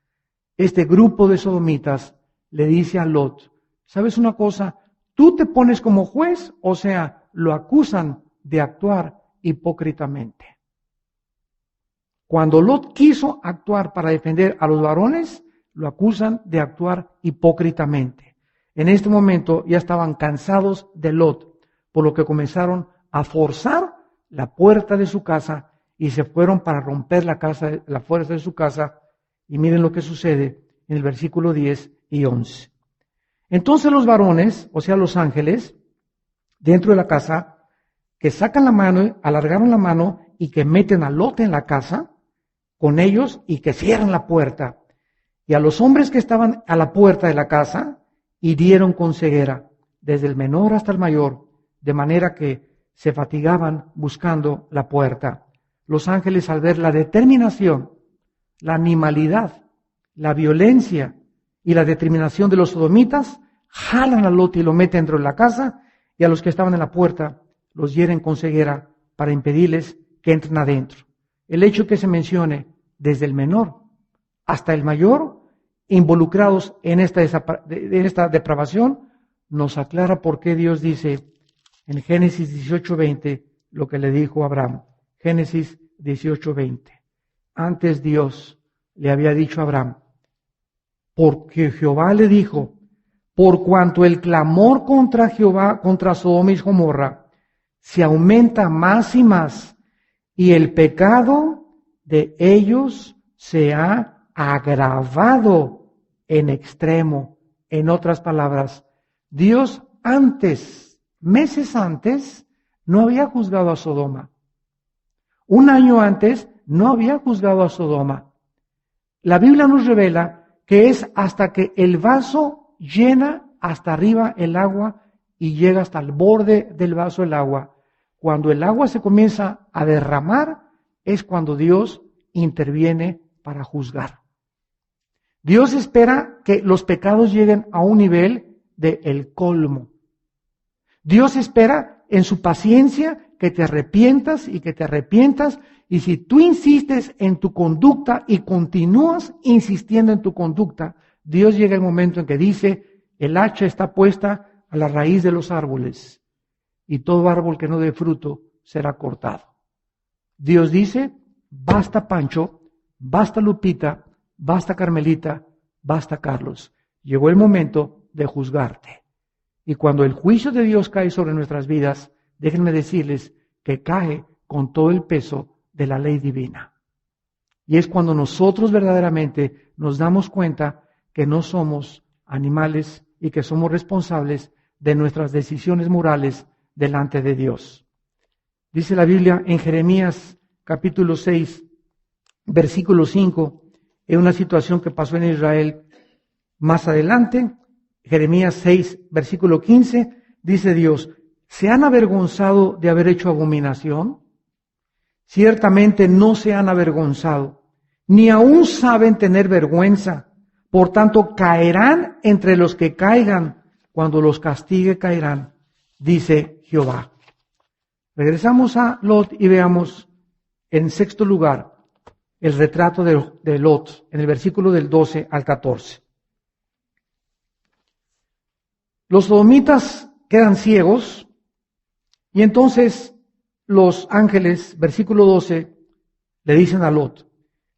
Speaker 1: Este grupo de sodomitas le dice a Lot, ¿sabes una cosa? Tú te pones como juez, o sea, lo acusan de actuar hipócritamente. Cuando Lot quiso actuar para defender a los varones, lo acusan de actuar hipócritamente. En este momento ya estaban cansados de Lot, por lo que comenzaron a forzar la puerta de su casa y se fueron para romper la puerta de su casa. Y miren lo que sucede en el versículo 10 y 11. Entonces los varones, o sea los ángeles, dentro de la casa, que sacan la mano, alargaron la mano y que meten a Lot en la casa con ellos y que cierran la puerta. Y a los hombres que estaban a la puerta de la casa, hirieron con ceguera, desde el menor hasta el mayor, de manera que se fatigaban buscando la puerta. Los ángeles, al ver la determinación, la animalidad, la violencia y la determinación de los sodomitas, jalan a Lot y lo meten dentro de la casa, y a los que estaban en la puerta los hieren con ceguera para impedirles que entren adentro. El hecho que se mencione desde el menor hasta el mayor, involucrados en esta depravación, nos aclara por qué Dios dice en Génesis 18:20 lo que le dijo a Abraham. Génesis 18:20. Antes Dios le había dicho a Abraham, porque Jehová le dijo, por cuanto el clamor contra Jehová, contra Sodoma y Gomorra, se aumenta más y más, y el pecado de ellos se ha agravado en extremo. En otras palabras, Dios antes, meses antes, no había juzgado a Sodoma. Un año antes, no había juzgado a Sodoma. La Biblia nos revela que es hasta que el vaso llena hasta arriba el agua y llega hasta el borde del vaso el agua. Cuando el agua se comienza a derramar, es cuando Dios interviene para juzgar. Dios espera que los pecados lleguen a un nivel de el colmo. Dios espera en su paciencia que te arrepientas y que te arrepientas, y si tú insistes en tu conducta y continúas insistiendo en tu conducta, Dios llega el momento en que dice, el hacha está puesta a la raíz de los árboles y todo árbol que no dé fruto será cortado. Dios dice, basta Pancho, basta Lupita, basta Carmelita, basta Carlos. Llegó el momento de juzgarte. Y cuando el juicio de Dios cae sobre nuestras vidas, déjenme decirles que cae con todo el peso de la ley divina. Y es cuando nosotros verdaderamente nos damos cuenta que no somos animales y que somos responsables de nuestras decisiones morales delante de Dios. Dice la Biblia en Jeremías capítulo 6, versículo 5, en una situación que pasó en Israel más adelante, Jeremías 6, versículo 15, dice Dios, ¿se han avergonzado de haber hecho abominación? Ciertamente no se han avergonzado, ni aún saben tener vergüenza. Por tanto, caerán entre los que caigan. Cuando los castigue, caerán, dice Jehová. Regresamos a Lot y veamos en sexto lugar el retrato de Lot en el versículo del 12 al 14. Los sodomitas quedan ciegos y entonces los ángeles, versículo 12, le dicen a Lot,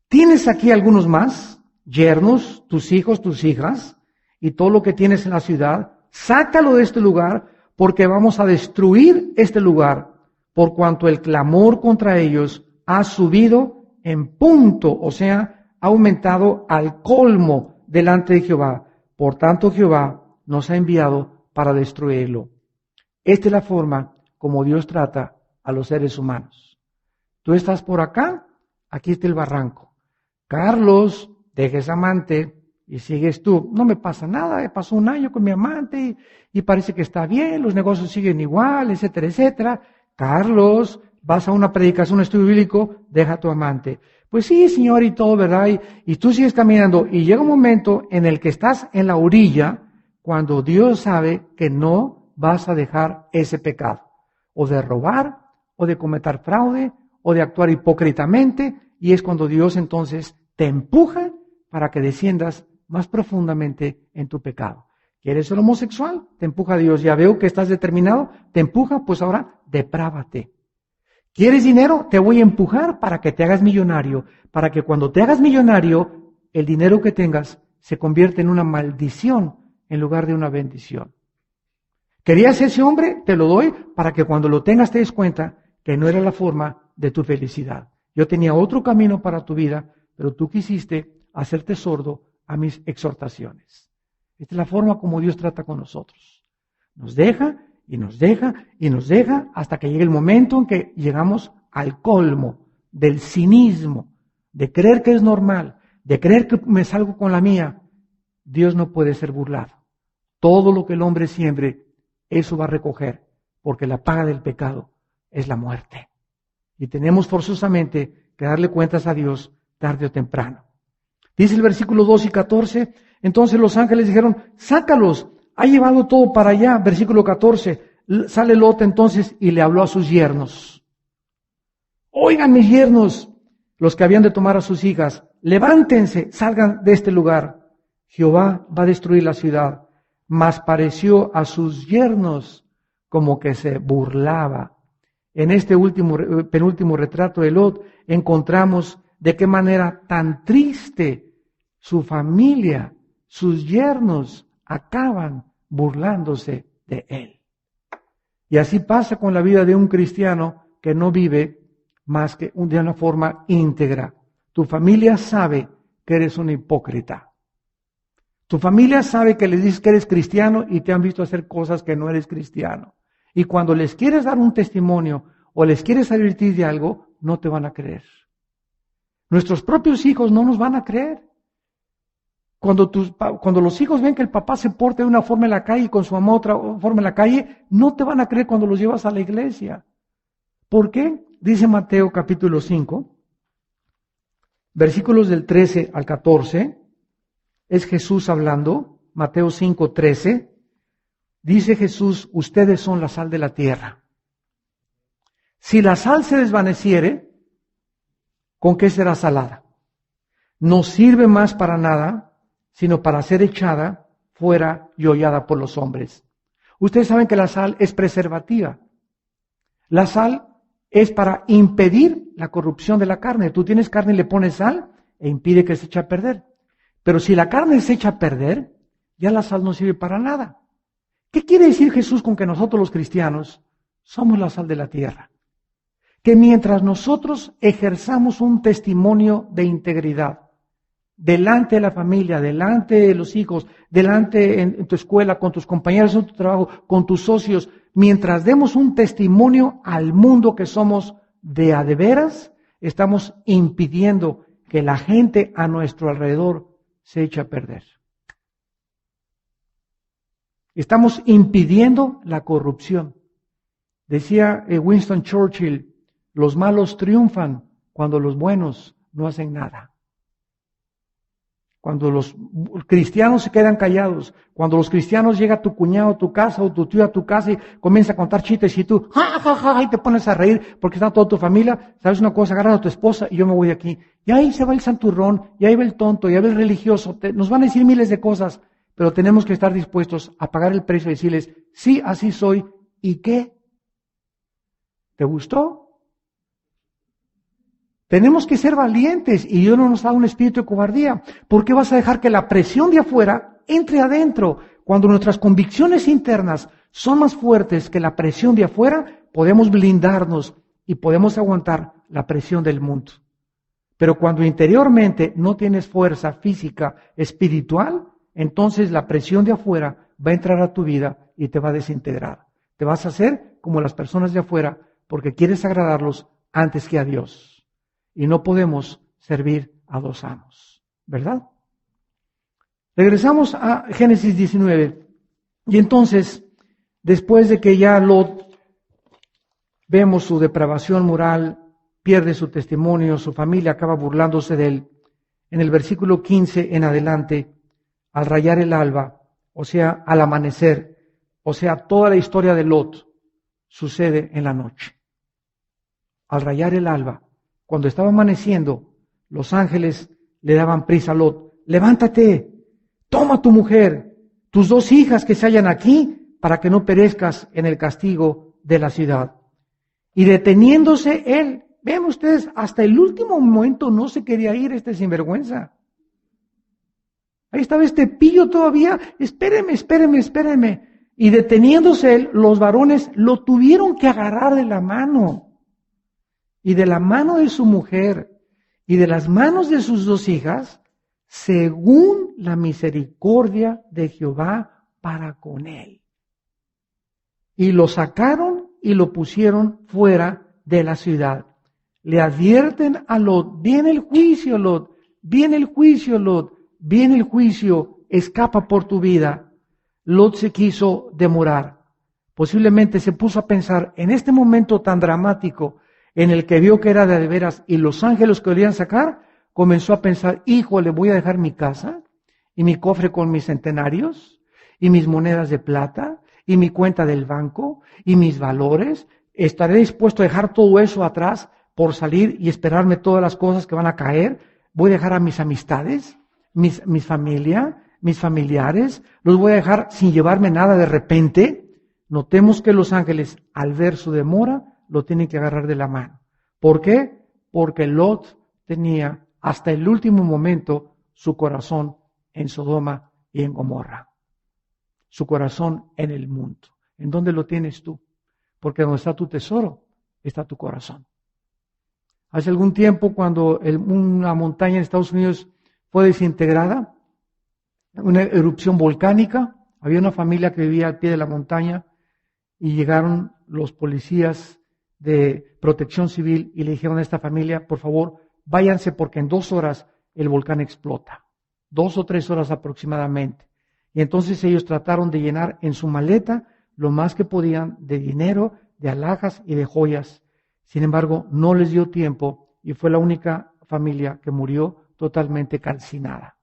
Speaker 1: ¿tienes aquí algunos más? Yernos, tus hijos, tus hijas y todo lo que tienes en la ciudad, sácalo de este lugar porque vamos a destruir este lugar por cuanto el clamor contra ellos ha subido en punto, o sea, ha aumentado al colmo delante de Jehová. Por tanto, Jehová nos ha enviado para destruirlo. Esta es la forma como Dios trata a los seres humanos. Tú estás por acá, aquí está el barranco. Carlos, deja ese amante y sigues tú. No me pasa nada, pasó un año con mi amante y parece que está bien, los negocios siguen igual, etcétera, etcétera. Carlos, vas a una predicación, un estudio bíblico, deja a tu amante. Pues sí, Señor, y todo, ¿verdad? Y tú sigues caminando y llega un momento en el que estás en la orilla cuando Dios sabe que no vas a dejar ese pecado. O de robar, o de cometer fraude, o de actuar hipócritamente, y es cuando Dios entonces te empuja para que desciendas más profundamente en tu pecado. ¿Quieres ser homosexual? Te empuja Dios. Ya veo que estás determinado, te empuja, pues ahora deprávate. ¿Quieres dinero? Te voy a empujar para que te hagas millonario, para que cuando te hagas millonario, el dinero que tengas se convierta en una maldición en lugar de una bendición. ¿Querías ese hombre? Te lo doy para que cuando lo tengas te des cuenta que no era la forma de tu felicidad. Yo tenía otro camino para tu vida, pero tú quisiste hacerte sordo a mis exhortaciones. Esta es la forma como Dios trata con nosotros. Nos deja y nos deja y nos deja hasta que llegue el momento en que llegamos al colmo del cinismo, de creer que es normal, de creer que me salgo con la mía. Dios no puede ser burlado. Todo lo que el hombre siembre, eso va a recoger, porque la paga del pecado es la muerte. Y tenemos forzosamente que darle cuentas a Dios tarde o temprano. Dice el versículo 12 y 14, entonces los ángeles dijeron, sácalos, ha llevado todo para allá. Versículo 14, sale Lot entonces y le habló a sus yernos. Oigan mis yernos, los que habían de tomar a sus hijas, levántense, salgan de este lugar. Jehová va a destruir la ciudad. Mas pareció a sus yernos como que se burlaba. En este penúltimo retrato de Lot encontramos de qué manera tan triste su familia, sus yernos acaban burlándose de él. Y así pasa con la vida de un cristiano que no vive más que de una forma íntegra. Tu familia sabe que eres un hipócrita. Tu familia sabe que le dices que eres cristiano y te han visto hacer cosas que no eres cristiano. Y cuando les quieres dar un testimonio o les quieres advertir de algo, no te van a creer. Nuestros propios hijos no nos van a creer. Cuando los hijos ven que el papá se porta de una forma en la calle y con su mamá otra forma en la calle, no te van a creer cuando los llevas a la iglesia. ¿Por qué? Dice Mateo capítulo 5, versículos del 13 al 14, es Jesús hablando, Mateo 5, 13, dice Jesús, ustedes son la sal de la tierra. Si la sal se desvaneciere, ¿con qué será salada? No sirve más para nada, sino para ser echada fuera y hollada por los hombres. Ustedes saben que la sal es preservativa. La sal es para impedir la corrupción de la carne. Tú tienes carne y le pones sal e impide que se eche a perder. Pero si la carne se echa a perder, ya la sal no sirve para nada. ¿Qué quiere decir Jesús con que nosotros los cristianos somos la sal de la tierra? Que mientras nosotros ejerzamos un testimonio de integridad, delante de la familia, delante de los hijos, delante en tu escuela, con tus compañeros en tu trabajo, con tus socios, mientras demos un testimonio al mundo que somos de a de veras, estamos impidiendo que la gente a nuestro alrededor se eche a perder. Estamos impidiendo la corrupción. Decía Winston Churchill, los malos triunfan cuando los buenos no hacen nada. Cuando los cristianos se quedan callados, cuando los cristianos llega tu cuñado a tu casa o tu tío a tu casa y comienza a contar chistes y tú, ja, ja, ja, y te pones a reír porque está toda tu familia, ¿sabes una cosa? Agarras a tu esposa y yo me voy de aquí. Y ahí se va el santurrón, y ahí va el tonto, y ahí va el religioso. Nos van a decir miles de cosas, pero tenemos que estar dispuestos a pagar el precio y decirles, sí, así soy. ¿Y qué? ¿Te gustó? Tenemos que ser valientes y Dios no nos da un espíritu de cobardía. ¿Por qué vas a dejar que la presión de afuera entre adentro? Cuando nuestras convicciones internas son más fuertes que la presión de afuera, podemos blindarnos y podemos aguantar la presión del mundo. Pero cuando interiormente no tienes fuerza física, espiritual, entonces la presión de afuera va a entrar a tu vida y te va a desintegrar. Te vas a hacer como las personas de afuera porque quieres agradarlos antes que a Dios. Y no podemos servir a dos amos, ¿verdad? Regresamos a Génesis 19. Y entonces, después de que ya Lot vemos su depravación moral, pierde su testimonio, su familia acaba burlándose de él, en el versículo 15 en adelante, al rayar el alba, o sea, al amanecer, o sea, toda la historia de Lot sucede en la noche. Al rayar el alba, cuando estaba amaneciendo, los ángeles le daban prisa a Lot. Levántate, toma tu mujer, tus 2 hijas que se hallan aquí, para que no perezcas en el castigo de la ciudad. Y deteniéndose él, vean ustedes, hasta el último momento no se quería ir este sinvergüenza. Ahí estaba este pillo todavía, espéreme. Y deteniéndose él, los varones lo tuvieron que agarrar de la mano. Y de la mano de su mujer y de las manos de sus 2 hijas, según la misericordia de Jehová para con él. Y lo sacaron y lo pusieron fuera de la ciudad. Le advierten a Lot, viene el juicio, Lot, viene el juicio, Lot, viene el juicio, escapa por tu vida. Lot se quiso demorar. Posiblemente se puso a pensar en este momento tan dramático en el que vio que era de veras y los ángeles que lo iban a sacar, comenzó a pensar, híjole, voy a dejar mi casa y mi cofre con mis centenarios y mis monedas de plata y mi cuenta del banco y mis valores. Estaré dispuesto a dejar todo eso atrás por salir y esperarme todas las cosas que van a caer. Voy a dejar a mis amistades, mi familia, mis familiares, los voy a dejar sin llevarme nada de repente. Notemos que los ángeles, al ver su demora, lo tienen que agarrar de la mano. ¿Por qué? Porque Lot tenía hasta el último momento su corazón en Sodoma y en Gomorra. Su corazón en el mundo. ¿En dónde lo tienes tú? Porque donde está tu tesoro, está tu corazón. Hace algún tiempo, cuando una montaña en Estados Unidos fue desintegrada, una erupción volcánica, había una familia que vivía al pie de la montaña y llegaron los policías de protección civil y le dijeron a esta familia, por favor, váyanse porque en 2 horas el volcán explota. 2 o 3 horas aproximadamente. Y entonces ellos trataron de llenar en su maleta lo más que podían de dinero, de alhajas y de joyas. Sin embargo, no les dio tiempo y fue la única familia que murió totalmente calcinada.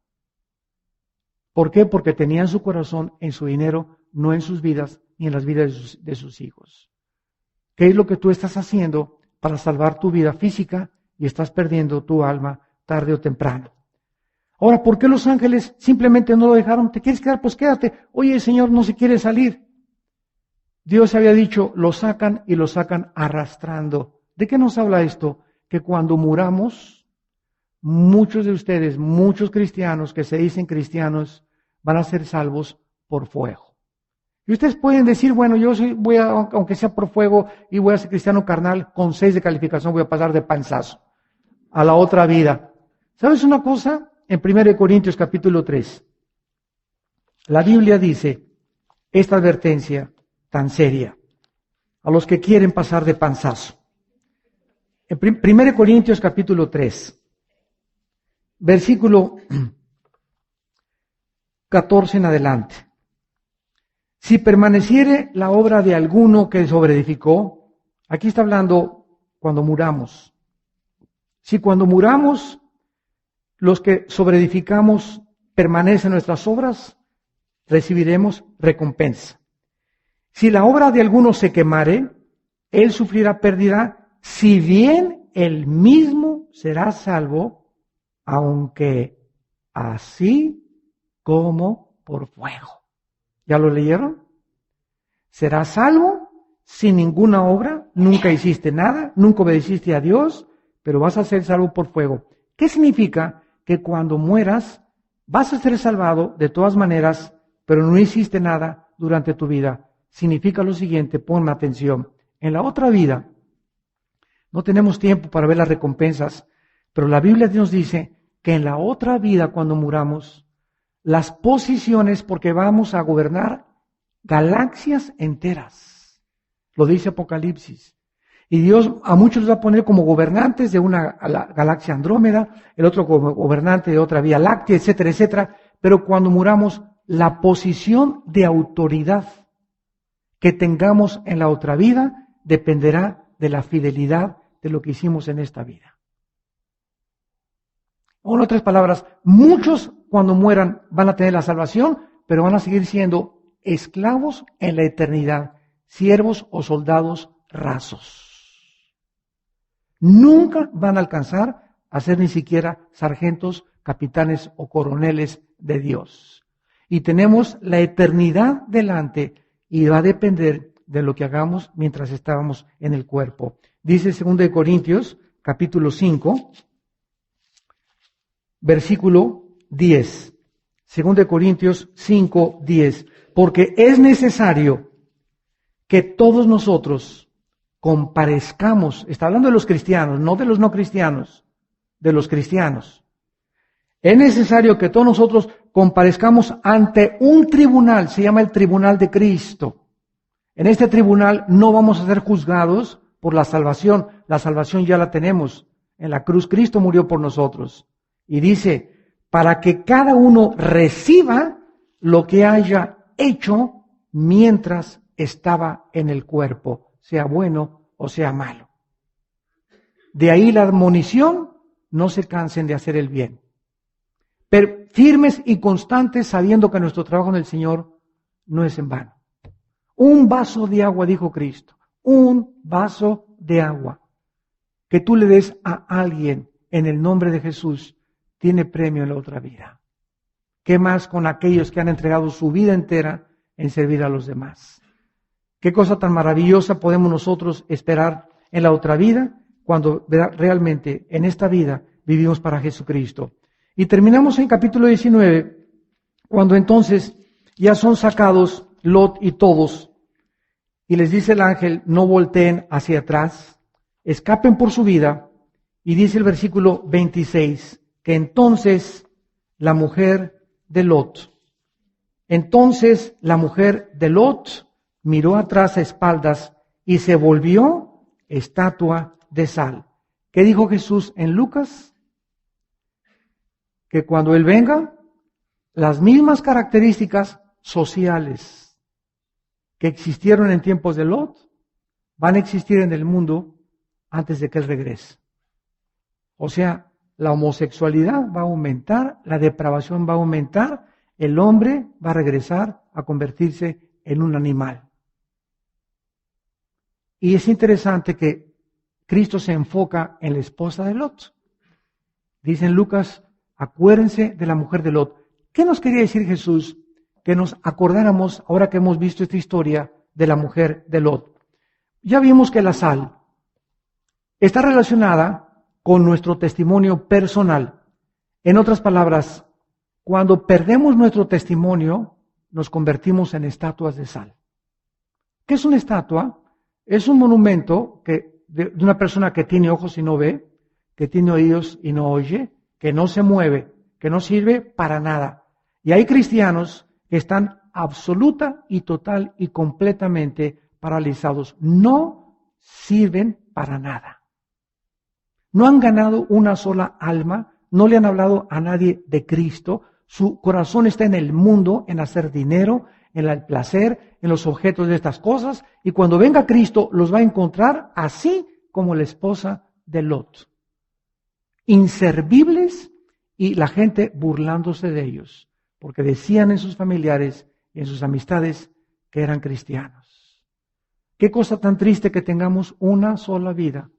Speaker 1: ¿Por qué? Porque tenían su corazón en su dinero, no en sus vidas ni en las vidas de sus hijos. ¿Qué es lo que tú estás haciendo para salvar tu vida física y estás perdiendo tu alma tarde o temprano? Ahora, ¿por qué los ángeles simplemente no lo dejaron? ¿Te quieres quedar? Pues quédate. Oye, el Señor no se quiere salir. Dios había dicho, lo sacan y lo sacan arrastrando. ¿De qué nos habla esto? Que cuando muramos, muchos de ustedes, muchos cristianos que se dicen cristianos, van a ser salvos por fuego. Y ustedes pueden decir, bueno, yo voy a, aunque sea por fuego, y voy a ser cristiano carnal, con 6 de calificación voy a pasar de panzazo a la otra vida. ¿Sabes una cosa? En 1 Corintios capítulo 3, la Biblia dice esta advertencia tan seria a los que quieren pasar de panzazo. En 1 Corintios capítulo 3, versículo 14 en adelante. Si permaneciere la obra de alguno que sobreedificó, aquí está hablando cuando muramos. Si cuando muramos, los que sobreedificamos permanecen nuestras obras, recibiremos recompensa. Si la obra de alguno se quemare, él sufrirá pérdida, si bien él mismo será salvo, aunque así como por fuego. ¿Ya lo leyeron? Serás salvo sin ninguna obra, nunca hiciste nada, nunca obedeciste a Dios, pero vas a ser salvo por fuego. ¿Qué significa? Que cuando mueras vas a ser salvado de todas maneras, pero no hiciste nada durante tu vida. Significa lo siguiente, ponme atención. En la otra vida, no tenemos tiempo para ver las recompensas, pero la Biblia nos dice que en la otra vida, cuando muramos, las posiciones, porque vamos a gobernar galaxias enteras. Lo dice Apocalipsis. Y Dios a muchos los va a poner como gobernantes de una galaxia Andrómeda, el otro como gobernante de otra vía láctea, etcétera, etcétera. Pero cuando muramos, la posición de autoridad que tengamos en la otra vida dependerá de la fidelidad de lo que hicimos en esta vida. O en otras palabras, muchos cuando mueran van a tener la salvación, pero van a seguir siendo esclavos en la eternidad, siervos o soldados rasos. Nunca van a alcanzar a ser ni siquiera sargentos, capitanes o coroneles de Dios. Y tenemos la eternidad delante y va a depender de lo que hagamos mientras estábamos en el cuerpo. Dice 2 Corintios, capítulo 5, versículo 10. 2 Corintios 5, 10. Porque es necesario que todos nosotros comparezcamos, está hablando de los cristianos, no de los no cristianos, de los cristianos. Es necesario que todos nosotros comparezcamos ante un tribunal, se llama el tribunal de Cristo. En este tribunal no vamos a ser juzgados por la salvación ya la tenemos. En la cruz Cristo murió por nosotros. Y dice, para que cada uno reciba lo que haya hecho mientras estaba en el cuerpo, sea bueno o sea malo. De ahí la admonición, no se cansen de hacer el bien. Pero firmes y constantes sabiendo que nuestro trabajo en el Señor no es en vano. Un vaso de agua, dijo Cristo, un vaso de agua que tú le des a alguien en el nombre de Jesús, tiene premio en la otra vida. ¿Qué más con aquellos que han entregado su vida entera en servir a los demás? ¿Qué cosa tan maravillosa podemos nosotros esperar en la otra vida cuando realmente en esta vida vivimos para Jesucristo? Y terminamos en capítulo 19, cuando entonces ya son sacados Lot y todos, y les dice el ángel, no volteen hacia atrás, escapen por su vida, y dice el versículo 26, que entonces la mujer de Lot miró atrás a espaldas y se volvió estatua de sal. ¿Qué dijo Jesús en Lucas? Que cuando Él venga, las mismas características sociales que existieron en tiempos de Lot van a existir en el mundo antes de que Él regrese. O sea, la homosexualidad va a aumentar, la depravación va a aumentar, el hombre va a regresar a convertirse en un animal. Y es interesante que Cristo se enfoca en la esposa de Lot. Dice en Lucas, acuérdense de la mujer de Lot. ¿Qué nos quería decir Jesús? Que nos acordáramos, ahora que hemos visto esta historia, de la mujer de Lot. Ya vimos que la sal está relacionada con nuestro testimonio personal. En otras palabras, cuando perdemos nuestro testimonio, nos convertimos en estatuas de sal. ¿Qué es una estatua? Es un monumento de una persona que tiene ojos y no ve, que tiene oídos y no oye, que no se mueve, que no sirve para nada. Y hay cristianos que están absoluta y total y completamente paralizados. No sirven para nada. No han ganado una sola alma, no le han hablado a nadie de Cristo. Su corazón está en el mundo, en hacer dinero, en el placer, en los objetos de estas cosas. Y cuando venga Cristo los va a encontrar así como la esposa de Lot. Inservibles y la gente burlándose de ellos, porque decían en sus familiares y en sus amistades que eran cristianos. Qué cosa tan triste que tengamos una sola vida.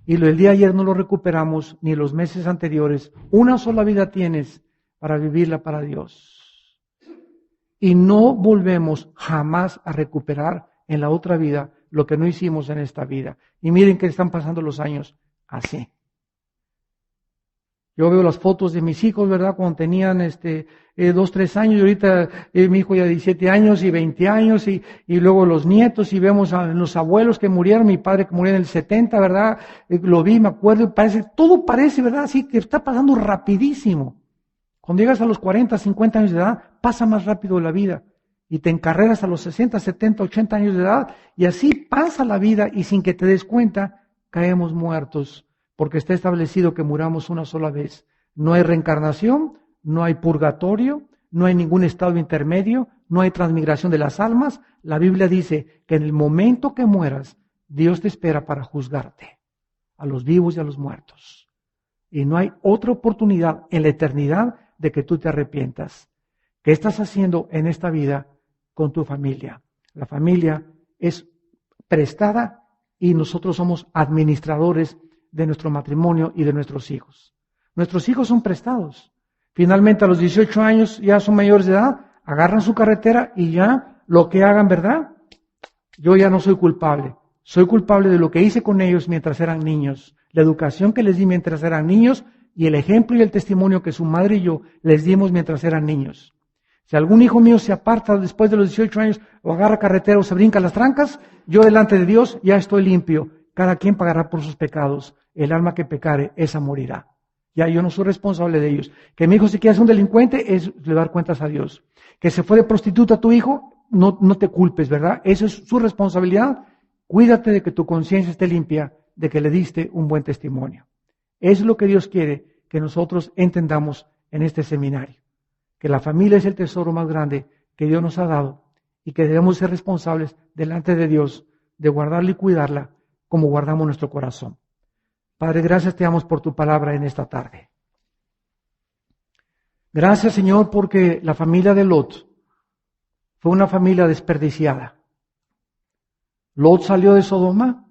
Speaker 1: Y el día de ayer no lo recuperamos, ni los meses anteriores. Una sola vida tienes para vivirla para Dios. Y no volvemos jamás a recuperar en la otra vida lo que no hicimos en esta vida. Y miren que están pasando los años así. Yo veo las fotos de mis hijos, ¿verdad? Cuando tenían 2, 3 años, y ahorita mi hijo ya 17 años y 20 años, y luego los nietos, y vemos a los abuelos que murieron, mi padre que murió en el 70, ¿verdad? Lo vi, me acuerdo, y todo parece, ¿verdad? Así que está pasando rapidísimo. Cuando llegas a los 40, 50 años de edad, pasa más rápido la vida. Y te encarreras a los 60, 70, 80 años de edad, y así pasa la vida, y sin que te des cuenta, caemos muertos. Porque está establecido que muramos una sola vez. No hay reencarnación, no hay purgatorio, no hay ningún estado intermedio, no hay transmigración de las almas. La Biblia dice que en el momento que mueras, Dios te espera para juzgarte, a los vivos y a los muertos. Y no hay otra oportunidad en la eternidad de que tú te arrepientas. ¿Qué estás haciendo en esta vida con tu familia? La familia es prestada y nosotros somos administradores de nuestro matrimonio y de nuestros hijos. Nuestros hijos son prestados. Finalmente a los 18 años ya son mayores de edad, agarran su carretera y ya lo que hagan, ¿verdad? Yo ya no soy culpable. Soy culpable de lo que hice con ellos mientras eran niños, la educación que les di mientras eran niños y el ejemplo y el testimonio que su madre y yo les dimos mientras eran niños. Si algún hijo mío se aparta después de los 18 años o agarra carretera o se brinca las trancas, yo delante de Dios ya estoy limpio. Cada quien pagará por sus pecados. El alma que pecare, esa morirá. Ya yo no soy responsable de ellos. Que mi hijo se quiera ser un delincuente, es le dar cuentas a Dios. Que se fue de prostituta a tu hijo, no te culpes, ¿verdad? Eso es su responsabilidad. Cuídate de que tu conciencia esté limpia, de que le diste un buen testimonio. Es lo que Dios quiere que nosotros entendamos en este seminario. Que la familia es el tesoro más grande que Dios nos ha dado y que debemos ser responsables delante de Dios de guardarla y cuidarla como guardamos nuestro corazón. Padre, gracias te damos por tu palabra en esta tarde. Gracias, Señor, porque la familia de Lot fue una familia desperdiciada. Lot salió de Sodoma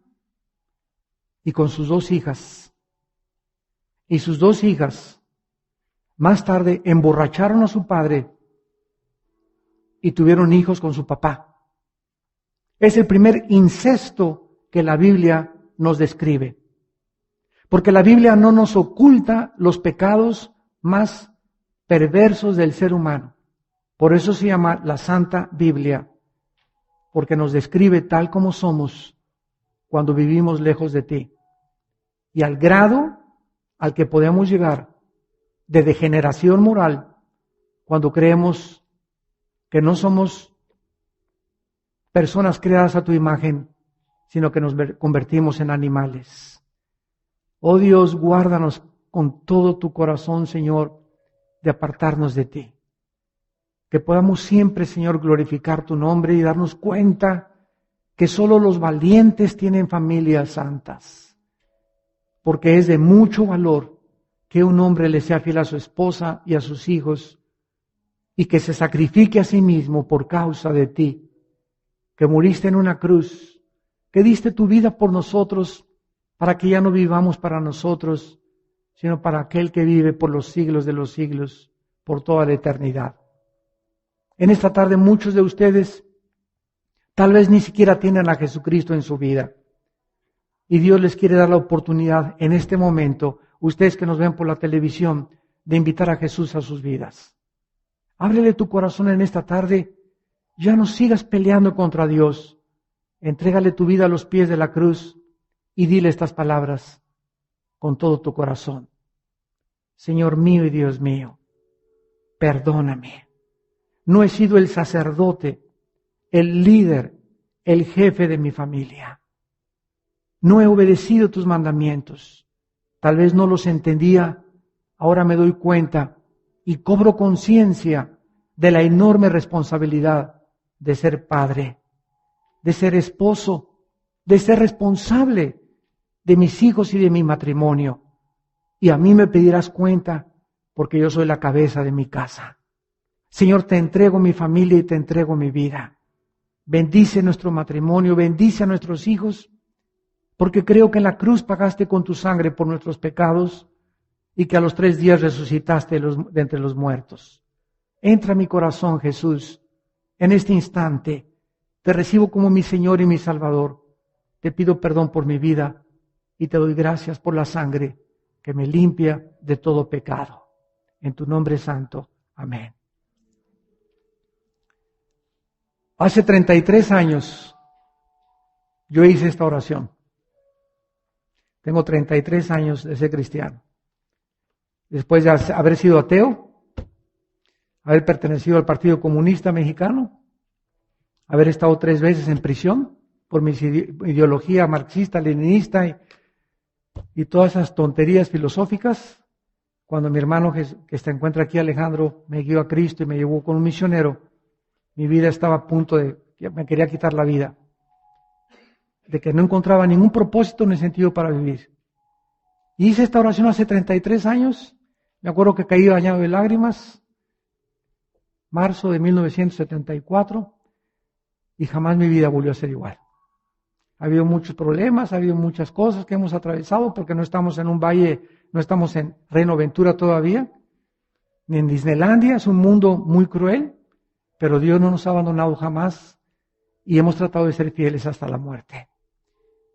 Speaker 1: y con sus 2 hijas. Y sus 2 hijas más tarde emborracharon a su padre y tuvieron hijos con su papá. Es el primer incesto que la Biblia nos describe. Porque la Biblia no nos oculta los pecados más perversos del ser humano. Por eso se llama la Santa Biblia, porque nos describe tal como somos cuando vivimos lejos de ti. Y al grado al que podemos llegar de degeneración moral cuando creemos que no somos personas creadas a tu imagen, sino que nos convertimos en animales. Oh Dios, guárdanos con todo tu corazón, Señor, de apartarnos de ti. Que podamos siempre, Señor, glorificar tu nombre y darnos cuenta que solo los valientes tienen familias santas. Porque es de mucho valor que un hombre le sea fiel a su esposa y a sus hijos y que se sacrifique a sí mismo por causa de ti, que muriste en una cruz, que diste tu vida por nosotros, para que ya no vivamos para nosotros, sino para aquel que vive por los siglos de los siglos, por toda la eternidad. En esta tarde muchos de ustedes tal vez ni siquiera tienen a Jesucristo en su vida. Y Dios les quiere dar la oportunidad en este momento, ustedes que nos ven por la televisión, de invitar a Jesús a sus vidas. Ábrele tu corazón en esta tarde, ya no sigas peleando contra Dios. Entrégale tu vida a los pies de la cruz y dile estas palabras con todo tu corazón. Señor mío y Dios mío, perdóname. No he sido el sacerdote, el líder, el jefe de mi familia. No he obedecido tus mandamientos. Tal vez no los entendía, ahora me doy cuenta y cobro conciencia de la enorme responsabilidad de ser padre, de ser esposo, de ser responsable de mis hijos y de mi matrimonio. Y a mí me pedirás cuenta porque yo soy la cabeza de mi casa. Señor, te entrego mi familia y te entrego mi vida. Bendice nuestro matrimonio, bendice a nuestros hijos, porque creo que en la cruz pagaste con tu sangre por nuestros pecados y que a los 3 días resucitaste de entre los muertos. Entra a mi corazón, Jesús, en este instante. Te recibo como mi Señor y mi Salvador. Te pido perdón por mi vida y te doy gracias por la sangre que me limpia de todo pecado. En tu nombre santo. Amén. Hace 33 años yo hice esta oración. Tengo 33 años de ser cristiano. Después de haber sido ateo, haber pertenecido al Partido Comunista Mexicano, haber estado 3 veces en prisión por mi ideología marxista-leninista y todas esas tonterías filosóficas. Cuando mi hermano que se encuentra aquí, Alejandro, me guió a Cristo y me llevó con un misionero, mi vida estaba a punto me quería quitar la vida, de que no encontraba ningún propósito ni sentido para vivir. Y hice esta oración hace 33 años, me acuerdo que caí bañado de lágrimas, marzo de 1974, y jamás mi vida volvió a ser igual. Ha habido muchos problemas, ha habido muchas cosas que hemos atravesado, porque no estamos en un valle, no estamos en Reino Aventura todavía, ni en Disneylandia, es un mundo muy cruel, pero Dios no nos ha abandonado jamás y hemos tratado de ser fieles hasta la muerte.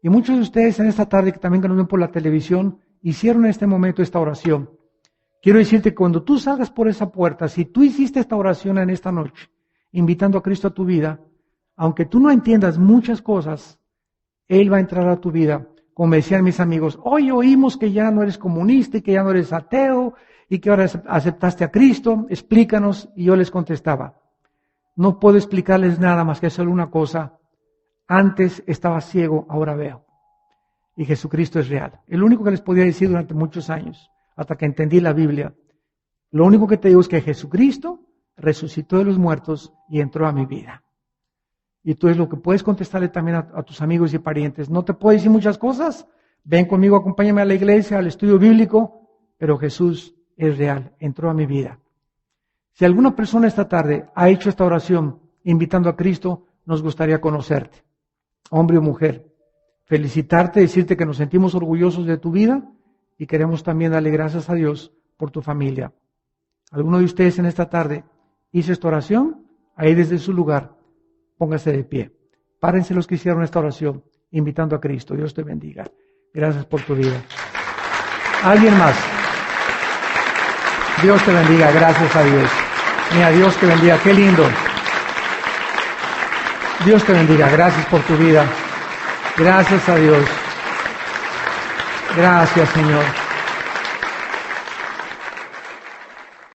Speaker 1: Y muchos de ustedes en esta tarde, que también nos ven por la televisión, hicieron en este momento esta oración. Quiero decirte que cuando tú salgas por esa puerta, si tú hiciste esta oración en esta noche, invitando a Cristo a tu vida, aunque tú no entiendas muchas cosas, Él va a entrar a tu vida. Como me decían mis amigos, hoy oímos que ya no eres comunista y que ya no eres ateo y que ahora aceptaste a Cristo, explícanos. Y yo les contestaba, no puedo explicarles nada más que solo una cosa. Antes estaba ciego, ahora veo. Y Jesucristo es real. El único que les podía decir durante muchos años, hasta que entendí la Biblia, lo único que te digo es que Jesucristo resucitó de los muertos y entró a mi vida. Y tú es lo que puedes contestarle también a tus amigos y parientes. No te puedo decir muchas cosas. Ven conmigo, acompáñame a la iglesia, al estudio bíblico, pero Jesús es real, entró a mi vida. Si alguna persona esta tarde ha hecho esta oración invitando a Cristo, nos gustaría conocerte, hombre o mujer, felicitarte, decirte que nos sentimos orgullosos de tu vida y queremos también darle gracias a Dios por tu familia. ¿Alguno de ustedes en esta tarde hizo esta oración? Ahí desde su lugar, póngase de pie. Párense los que hicieron esta oración invitando a Cristo. Dios te bendiga. Gracias por tu vida. ¿Alguien más? Dios te bendiga. Gracias a Dios. Mira, Dios te bendiga. Qué lindo. Dios te bendiga. Gracias por tu vida. Gracias a Dios. Gracias, Señor.